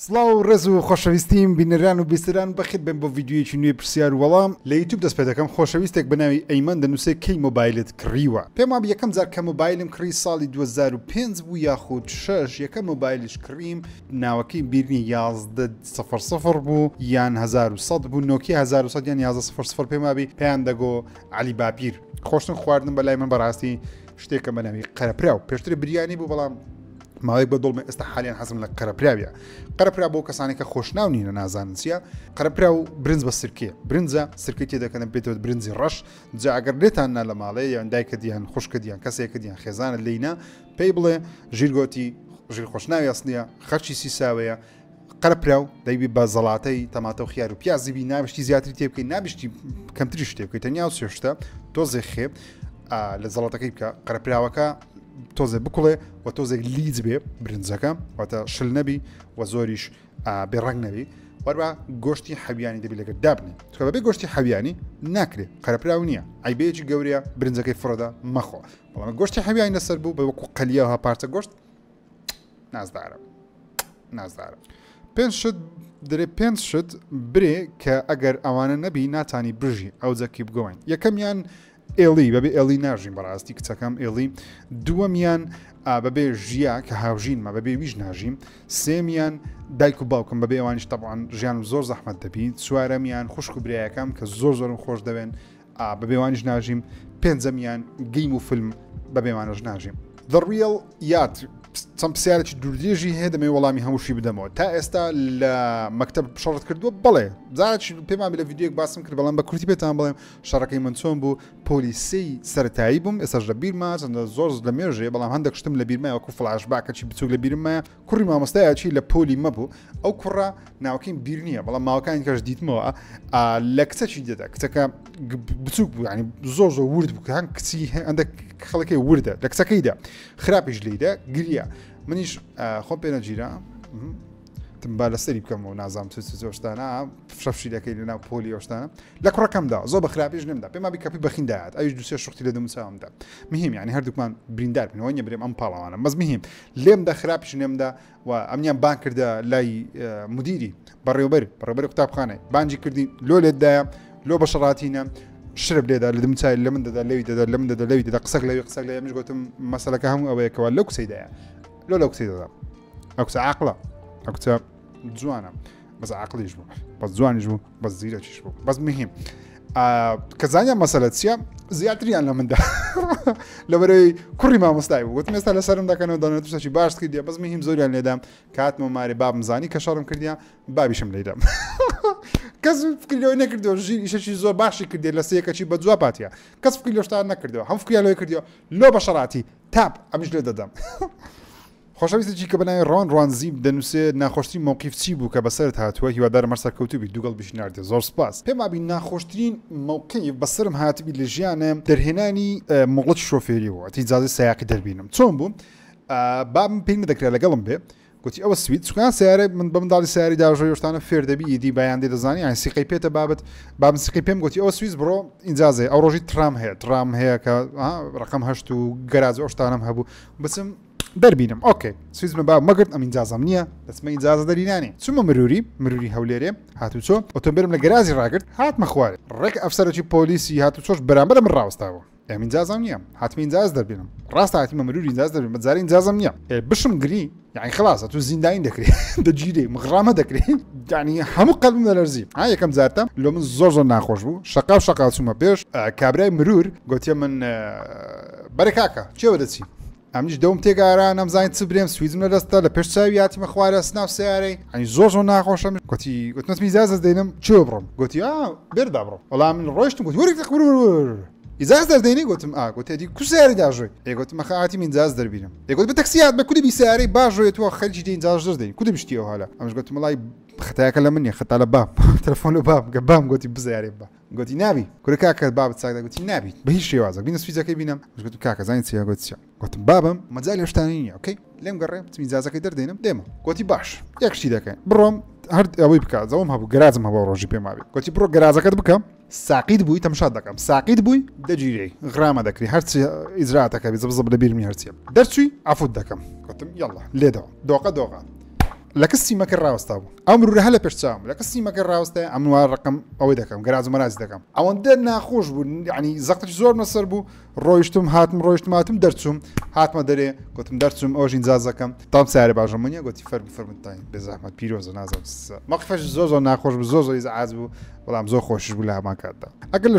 سڵاو ڕێز و خۆشەویستیم بینەران و بیستران بەخێت بن بۆ ڤیدیۆیەکی نوێ پرسیار و وەڵام لە یوتیوب دەست پێ دەکەم خۆشەویستێک بەناوی ئەیمەن دەنووسێت کەی مۆبایلت کڕیوە پێم وابوو یەکەم جار کە مۆبایلم کڕی ساڵی 2005 بوو یاخود 6 یەکەم مۆبایلیش کڕیم ناوەکەی بیرنی 1100 بوو یان 1100 بوو نۆکیا 1100 یان 1100 پێم وابی پێیان دەگۆ علی باپیر خۆشتن خواردن بەلای من بەڕاستی شتێکە بەناوی قەرەپراو پێشتر بریانی بوو بەڵام ماوەیەک بە دڵمە ئێستا حالیان حەزم لە قەرەپراویە قەرەپرا بۆ کەسانی کە خۆشناو نینە نازانن چییە قەرەپرا و برنج بە سرکێ برنجە سرکەی تێدەکەن بێتەوە برنجی ڕەش جا ئەگەر لێتاننا لە ماڵەیە یان دایکە دییان خوشکە دییان کەسێکە دییان خێزانە لینە پێی بڵێ ژیرگۆتی ژیر خۆشناوی ئەسنیە خەرچی سیساوەیە قەرەپرا و دەیبی بە زەڵاتەی تەماتە و خیار و پیازیبی نابشتی زیاتری تێ بکەیت نابشتی کەمتری شتێ بکەیت تەنیا و سێشتە تۆزێ خێ لە زەڵاتەکەی بکە قەرەپراوەکە تۆزێ بکوڵێ و تۆزێک لیز بێ برنجەکە واتە شل نەبی و زۆریش بێڕنگ نەبی وەروە گۆشتی حەویانی دەبی لەگەر دابنی چکە بەبێ گۆشتی حەویانی ناکرێت قەرەپراو نییە ئایبەیەکی گەورەیە برنجەکەی فڕەدا مەخۆ بەڵام گۆشتی حەویانی لەسەر بوو بە وەکو قەلیەوە پارچە گۆشت نازدارە پێنج شت درێ پێنج شت برێ کە ئەگەر ئەوانە نەبی ناتانی برژی ئەو جەکی بگەوین یەکەمیان ئێڵی بەبێ ئێڵی ناژین بەڕاستی کچەکەم ئێڵی دووەمیان بەبێ ژیا کە هاوژینمە بەبێ ویژ ناژیم سێمیان دایک و باوکم بەبێ ئەوانیش تەبعاً ژیان زۆر زەحمەت دەبی چوارەمیان خوشک و برایەکەم کە زۆرم خۆش دەوێن بەبێوانیش ناژیم پێنجەمیان گەیم و فیلم بەبێوانش ناژیم The Real Yacht چەند پرسیارێکی دوورودێژی هەیە دەمێ وەڵامی هەمووشی بدەمەوە تا ئێستا لە مەکتەب شەڕت کردووە بەڵێ زارێکی پێمان لە ڤیدیۆک باسم کرد بەڵام بە کورتی پێتان بڵێم شەڕەکەی من چۆن بوو پۆلیسی سەرەتایی بووم ئێستاش لە بیرما چەندە زۆر لە مێژێ بەڵام هەندێک شتم لە بیرمای وەکو فڵاشباکەکی بچووک لە بیرمایە کوڕی مامۆستایەکی لە پۆلی مەبوو ئەو کوڕە ناوەکەیم بیر نییە بەڵام ماوەکانی کەش دیتمەوە لە کچەکی دێدا کچەکە بچووک بوو ینی زۆر ورد بوو هەن کچی هەندێک خەڵکی وردە لە کچەکەیدا خراپیش لێدا گریە منیش خۆم پێ نەگیرە با لەسەری بکەم و نازام زۆشتانە فشەفشیلەکەی لەناو پۆلی ئەوشتانە لە کوڕەکەمدا زۆر بە خراپیش نمدا پێم بی کەپی بەخینداات ئەوش دوسێ شختی لە دەموچاومدا مهم یعنی هەردووکمان بریندار بنەوە نیە برێم ئەم پاڵەوانە مەز مهم لێمدا خراپیش نێمدا و ئەمیان بان کردە لای مدیری بەڕێوبەر قوتابخانەی بانجی کردی لۆ لێتدایە لۆ بە شەڕاتینە شرب لێدا لە دمچای لە من دەدا لەوی دەدا لە من دەدا لەوی دەدا قسەک لەوی قسەک لە منش گوتم مەسەلەکە هەموو ئەوەیەکەوە لەو کسەیدایە لەو کسەی دەدا ئەو کسە عاقڵە ئەو کچە جوانە بەس عاقلیش بوو بەس جوانیش بوو بەس زیرەکیش بوو بەس مهم کە زانیان مەسەلە چییە زیاتریان لە مندا لەبەرەوەی کوڕی مامۆستای بوو گوتم ئێستا لەسەرم دەکەنەوە دەنێت شتێکی باش کردیە بەس مهم زۆریان لێدام کاتمە مارێ بابم زانی کە شەڕم کردیە بابیشم لێدام کەس فکرەوەی نەکردەوە ژیر ئیشەکی زۆر باشی کردێ لە سەیەکەچی بە جووا پاتیە کەس فکری لە شتان نەکردەوە هەم فکریان لەوەی کردیەوە لۆ بە شەڕاتی تاپ ئەمیش لێ دەدەم خۆشەویستێکی کە بەناوی ڕوانزی دەنووسێت ناخۆشترین مووقیف چی بوو کە بەسەرت هاتووە هیوادارم هەر سەرکەوتوبی دووگەڵ بشناردێ زۆر سپاس پێم وابی ناخۆشترین مووقیف بەسەرم هاتبی لە ژیانە دەرهێنانی مۆڵەتی شۆفێری بوو ئەتی ئیجازەی سایاقی دەربینم چۆن بوو بابم پێی نەدەکرا لەگەڵم بێ گوتی ئەوە سویت چکان سیارە من بە منداڵی سیاری داژۆی شتانە فێر دەبی دی بەیان دێ دەزانی یان سیقەی پێتە بابەت بابم سیقەی پێم گوتی ئەوە سویس بڕۆ ئیجازەیە ئەو ڕۆژی ترام هەیە کە ڕقم هەشت و گەراج ئەو شتانم هەبوو بچم دەربینم ئۆکێ سویزمە با مەگرت ئەم ئینجازەم نییە دەچمە ئینجازە دەرینانی چوومە مروری هەولێرێ هاتوچۆ ئۆتۆمبیلم لە گەرازی ڕاگرت هاتمە خوارێ ڕێک ئەفسەرێکی پۆلیسی هاتوچۆش بەرامبەر من ڕاوەستاوە ئەم ئینجازەم نییە هاتمە ئینجاز دەربینم ڕاستە هاتیمە مروری ئینجاز دەربین بەجارە ئینجازەم نییە بشم گری یعنی خلاصە تو زینداین دەکرێت دەگیرێ مغرامە دەکرێت یعنی هەموو قەلبم دەلەرزی یەکەم جارتە لۆ من زۆر ناخۆش بوو شەقاو چوومە پێش کابرای مرور گوتیە من بەرە کاکە چێوە دەچی ئەمنیش دەوم تێگاران نەمزانین چ برێم سویزم لەدەستە لە پێش چاوی هاتیمە خوارە سناو سیارەی ئەنی زۆر ناخۆشم گوتی گوتمەتمی ئیجازە دەینم چێوە بڕۆم گوتی بێردا بڕۆ وەڵام من ڕۆیشتم گوتی وەرێک ئیجاز دەردەینی گوتم گوتێتی کو سیاری داژۆی گوتم خەهاتی من ئیجاز دەربینم گوت بە تەکسیات بە کودی سیارەی باژۆیەوە خەلکی دێ ئیجاز دەردەین کودی بشتیەوە حالا ئەمش گوتم وڵای خەتایەکە لە منیە خەتا لە بام تەلەفۆن لە بام گوتی بزیارێ با گوتی نابی کورە کاکە بابت چاکدا گوتی نابی بە هیچ شێوازە بینە سویزەکەی بینم گوتم کاکە زانی چیە گوتی گوتم بابم مەجای لە شتانی نییە ئۆکەی لێم گەڕێ ئیجازەکەی دەردەینم دێمە گوتی باش یەکشتی دەکەین بڕۆم هەر ئەوەی بکات زەوم هەبوو گەرازم هەبوو ڕۆژی پێم وابی گوتی بڕۆ گەرازەکەت بکەم ساقیت بووی تەماشات دەکەم ساقیت بووی دەگیرەی غرامە دەکری هەرچی ئیجراتەکە بێ زەب لە بیرمی هەرچیە دەرچووی ئافوت دەکەم گوتم یەڵڵا لێدەوە دۆقە لە کەسی مەکە ڕاوەستا بوو ئەو مرورە هە لە پێشچاوم لە کەسی مەکە ڕاوەستە ئەموار ڕقم ئەوەی دەکەم گەراج و مەراج دەکەم ئەوەندە ناخۆش بوو ینی زەقتش زۆر مەسەر بوو ڕۆیشتم هاتم دەرچووم هاتمە دەرێ گوتم دەرچووم ئەوژین جازەکەم تام سارێ باشەمەنیە گوتی فەرمتین بێزەحمەت پیرۆزە نازم مەقفەش زۆر ناخۆش بوو زۆر ئاز بوو بەڵام زۆر خۆشش بوو لە هەمان کاتدا ئەگەر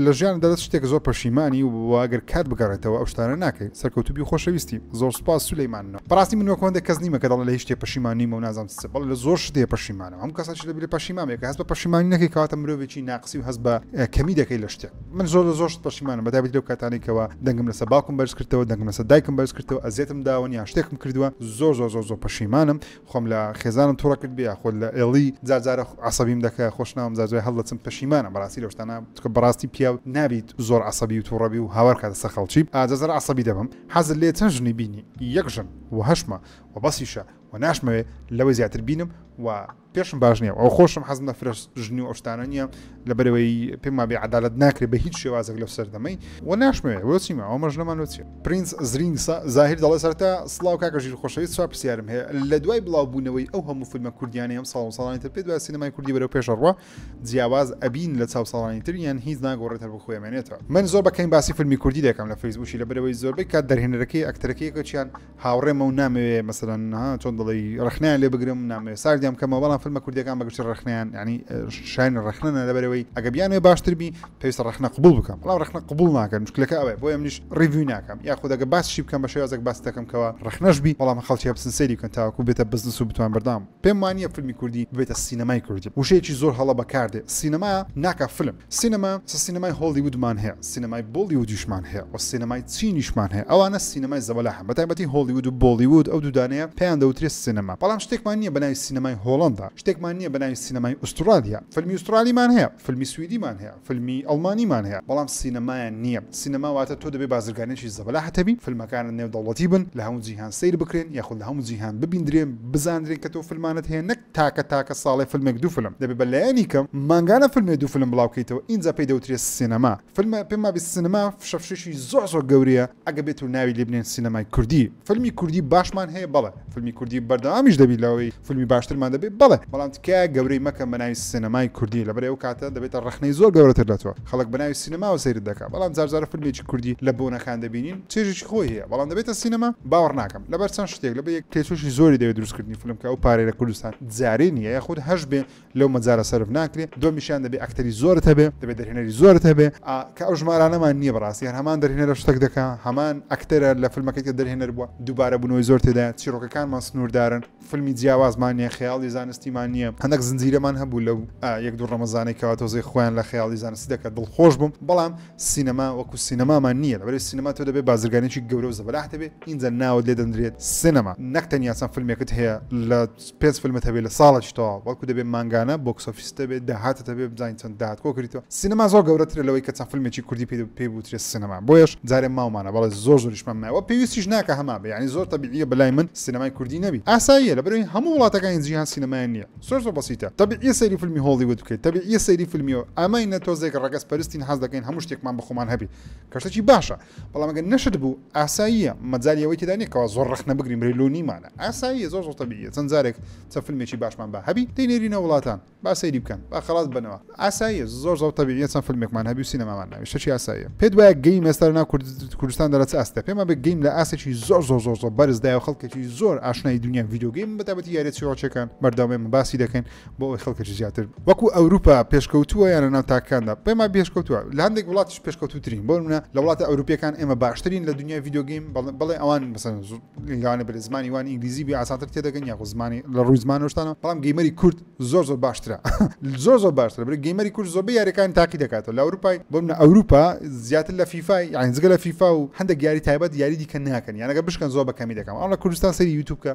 لە ژیان دەدەست شتێک زۆر پەشیمانی و ئەگەر کات بگەڕێتەوە ئەو شتانە ناکەیت سەرکەوتوبی خۆشەویستی زۆر سوپاس سولەیمانەوە بەڕاستی من وەکوەندە کەس نیمە کە دەڵێ لە هیچ شتێ پەشیمانیم و نازانم چ بەڵێ لە زۆر شتێ پەشیمانم هەموو کەسێکی لەبێ پەشیمانێک کە هەست بە پەشیمانی نەکەی کەواتە مرۆڤێکی ناقسی و هەست بە کەمی دەکەی لە شتێک من زۆر شت پەشیمانم بەتابەتی لەو کاتانێکەوە دەنگم لەسەر باوکم بەرز کردەوە دەنگم لەسەر دایکم بەرز کردەوە ئەزیێتم داوە یا شتێکم کردووە زۆر پەشیمانم خۆم لە خێزانم تووڕە کرد بێ خۆ لە ئێڵی جارجارە عەسەبیم دەکە خۆشناوم جارجارە هەڵدەچم پەشیمانە بەڕاستی لەو شتانە بەڕاستی پیاو نابیت زۆر عەسەبی و تووڕەبی و هاوار کاتە سەر خەڵکی جارجارە عەسەبی دەبم حەزت لێ چەند ژنی بینی یەک ژن و هەشمە و بەسیشە و ناشمەوێ لەوەی زیاتر بینم و پێشم باش نییە ئەو خۆشم حەزم لە فرش ژنی و ئەوشتانە نییە لەبەرەوەی پێم وابێ عەدالەت ناکرێت بە هیچ شێوازێک لەو سەردەمەی و ناشمەوێ وە چیمە ئەو مەژنەمان وچێ پرینس زرین زاهیر دەڵێ سەرتا سڵاو کاکە ژیر خۆشەویست سوار پرسیارم هەیە لە دوای بڵاوبوونەوەی ئەو هەموو فیلمە کوردیانە ئەم ساڵانی تر پێ دوای سینەمای کوردی بەرەو پێشەڕوا جیاواز ئەبین لە چاو ساڵانی تر یان هیچ ناگۆڕێتەوە بە خۆیمێنێتەوە من زۆر بەکەین باسی فیلمی کوردی دەکەم لە فەیسبوکی لەبەرەوەی زۆربەی کات دەرهێنەرەکەی ئەکتەرەکەیەکەیان هاوڕێمە و نامەوێ مەسەلەن چۆن دەڵێ ڕخنیان لێ بگرم نامەوێ ساردیام کەمەوە بەڵام فیلمە کوردیەکان بەگشتی ڕخنیان ینی شاین ڕخنە لەبەرەوەی ئەگە بیانێ باشتر بی پێویستە ڕخنە قبول بکەم بەڵام ڕخنە قبول ناکەم مشکلەکە ئەوەیە بۆیە منیش ڕیڤیو ناکەم یاخود ئەگە باسشی بکەم بە شێوازێک باس دەکەم کەەوە ڕخنەش بی بەڵام خەڵکی هەبسن سەیری بکەن تاوەکو بێتە بزنس و بتوان بەردام پێم وانییە فیلمی کوردی بێتە سینەمای کوردی وشەیەکی زۆر هەڵە بەکاردێ سینەما ناکە فیلم سینەمای هۆلیوودمان هەیە سینەمای بۆلیوودیشمان هەیە و سینەمای چینیشمان هەیە ئەوانە سینەمای زەبەلا هەم بەتایبەتی هۆلیوود و بۆلیوود ئەو دوودانەیە پێیان دەوترێت سینەما بەڵام شتێکمان نییە بەناوی سینەمای هۆڵندا شتێکمان نییە بەناوی سینەمای ئوسترالیا فیلمی ئوسترالیمان هەیە فیلمی سویدیمان هەیە فیلمی ئەڵمانیمان هەیە بەڵام سینەمایان نییە سینەما واتە تۆ دەبێ بازرگانێکی زەبەلا هەتەبی فیلمەکانە نێودەوڵەتی بن لە هەموو جیهان سیر بکرێن یاخود لە هەموو جیهان ببیندرێن بزانرێن کە تۆ فیلمانت هەیە نەک تاکە ساڵی فیلمێک دوو فیلم دەبێ بەلایەنی کەم مانگانە فیلمێ دوو فیلم بڵاوکەیتەوە اینجا پێی دەوترێت سینەما فیلمە پێم وابێت سینەما شەفشەشی زۆر گەورەیە ئەگە بێت و ناوی لێ بنێن سینەمای کوردی فیلمی کوردی باشمان هەیە بەڵێ فیلمی کوردی بەردەوامیش دەبی لەوەی فیلمی باشترمان دەبێت بەڵێ بەڵام تکایە گەورەی مەکە بەناوی سینەمای کوردی لەبەر ئەو کاتە دەبێتە ڕخنەی زۆر گەورەتر لە تۆ خەڵک بەناوی سینەما و سەیرت دەکات بەڵام جارجارە فیلمێکی کوردی لە بۆنەکان دەبینین چێژێکی خۆی هەیە بەڵام دەبێتە سینەما باوەڕ ناکەم لەبەر چەند شتێک لەبەر یەک کێچۆشی زۆری دەوێت دروستکردنی فیلم کە ئەو پارەی لە کوردستان جارێ نییە یاخود هەش بێ لەو مەجارە سەرف ناکرێت دۆمیشان دەبێت ئەکتەری زۆرت هەبێ دەبێت دەرهێنەری زۆرت هەبێ کە ئەو ژمارانەمان نییە بەڕاستی هەمان دەرهێنەرە شتێک دەکا هەمان ئەکتەرە لە فیلمەکەی کە دەرهێنەر بووە دووبارە بوونەوەی زۆر تێدا چیرۆکەکانمان سنووردارن فیلمی جیاوازمان نییە خەیاڵی زانستیمان نییە هەندێک زنجیرەمان هەبوو لەو یەک دوو ڕەمەزانەی کەوا تۆزەی خۆیان لە خەیاڵی زانستی دەکات دڵخۆش بووم بەڵام سینەما وەکو سینەمامان نییە لەبەر سینەما تۆ دەبێت بازرگانێکی گەورە و زەبەلا هەبێت اینجا ناوت لێ دەندرێت سینەما نەک تەنیا چەند فیلمێکت هەیە لە پێنج فیلمت هەبێت لە ساڵێکی تەواو بەڵکو دەبێت مانگانە بۆکس ئۆفیس دەبێت داهاتت هەبێت بزانین چەند داهات کۆ کردیتەوە سینەما زۆر گەورەترە لەوەی کە چەند فیلمێکی کوردی پێ بوترێت سینەما بۆیش جارێ ماومانە بەڵێ زۆریشمان مایەوە پێویستیش ناکە هەما بێ ینی زۆر تەبیعیە بەلای من سینەمای کوردی نەبی ئاساییە لەبەرەوەی هەموو وڵاتەکانی جیهان سینەمایان نییە زۆر بەسیتە تەبیعیە سەیری فیلمی هۆلیوود بکەیت تەبیعیە سەیری فیلمیەوە ئەمەی نەتۆزێک ڕەگەز پەرستین حەز دەکەین هەموو شتێکمان بە خۆمان هەبی کەشتێکی باشە بەڵام ئەگەر نەشت بوو ئاساییە مەجاریەوەی تێدا نیە کەوا زۆر ڕخنە بگرین مرێلۆنیمانە ئاساییە زۆر تەبیعیە چەند جارێک چە فیلمێکی باشمان بە هەبی دەینێرینە وڵاتان با سەیری بکەن با خەڵات بنەوە ئاساییە زۆر تەبیعیە چەند فیلمێکمان هەبی و سینەمامان ناوی شتێکی ئاساییە پێ دوایە گەیم ئێستا لەناو کوردستان دەرەچ ئاستە پێمە بە گەیم لە ئاسێکی زۆر بەرزدایە و خەڵکێکی زۆر ئاشنای دنیا ڤیدیۆ گەیم بەتابەتی یاریە چیرۆکەکان بەردەوامێ باسی دەکەن بۆ ئەوی خەڵکێکی زیاتر وەکو ئەوروپا پێشکەوتووە یانە ناو تاکاندا پێما پێشکەوتووە لە هەندێک وڵاتیش پێشکەوتوترین بۆ منە لە وڵاتە ئەوروپیەکان ئێمە باشترین لە دنیای ڤیدیۆ گەیم بەڵێ ئەوان مەسەن لەوانە بە زمانی وان ئینگلیزی بێ ئاسانتر تێدەگەن یاخۆ زمانی لە ڕووی زمانەوەشتانە بەڵام گەیمەری کورد زۆر باشترە زۆر باشترە بەرە گەیمەری کورد زۆربەی یاریەکانی تاقی دەکاتەوە لە ئەوروپای بۆ منە ئەوروپا زیاتر لە فیفای یعنی جگە لە فیفا و هەندێک یاری تایبەت یاری دیکە ناکەن یانەگە بشکەن زۆر بەکەمی دەکەم ئەو لە کوردستان سەری یوتیوب کە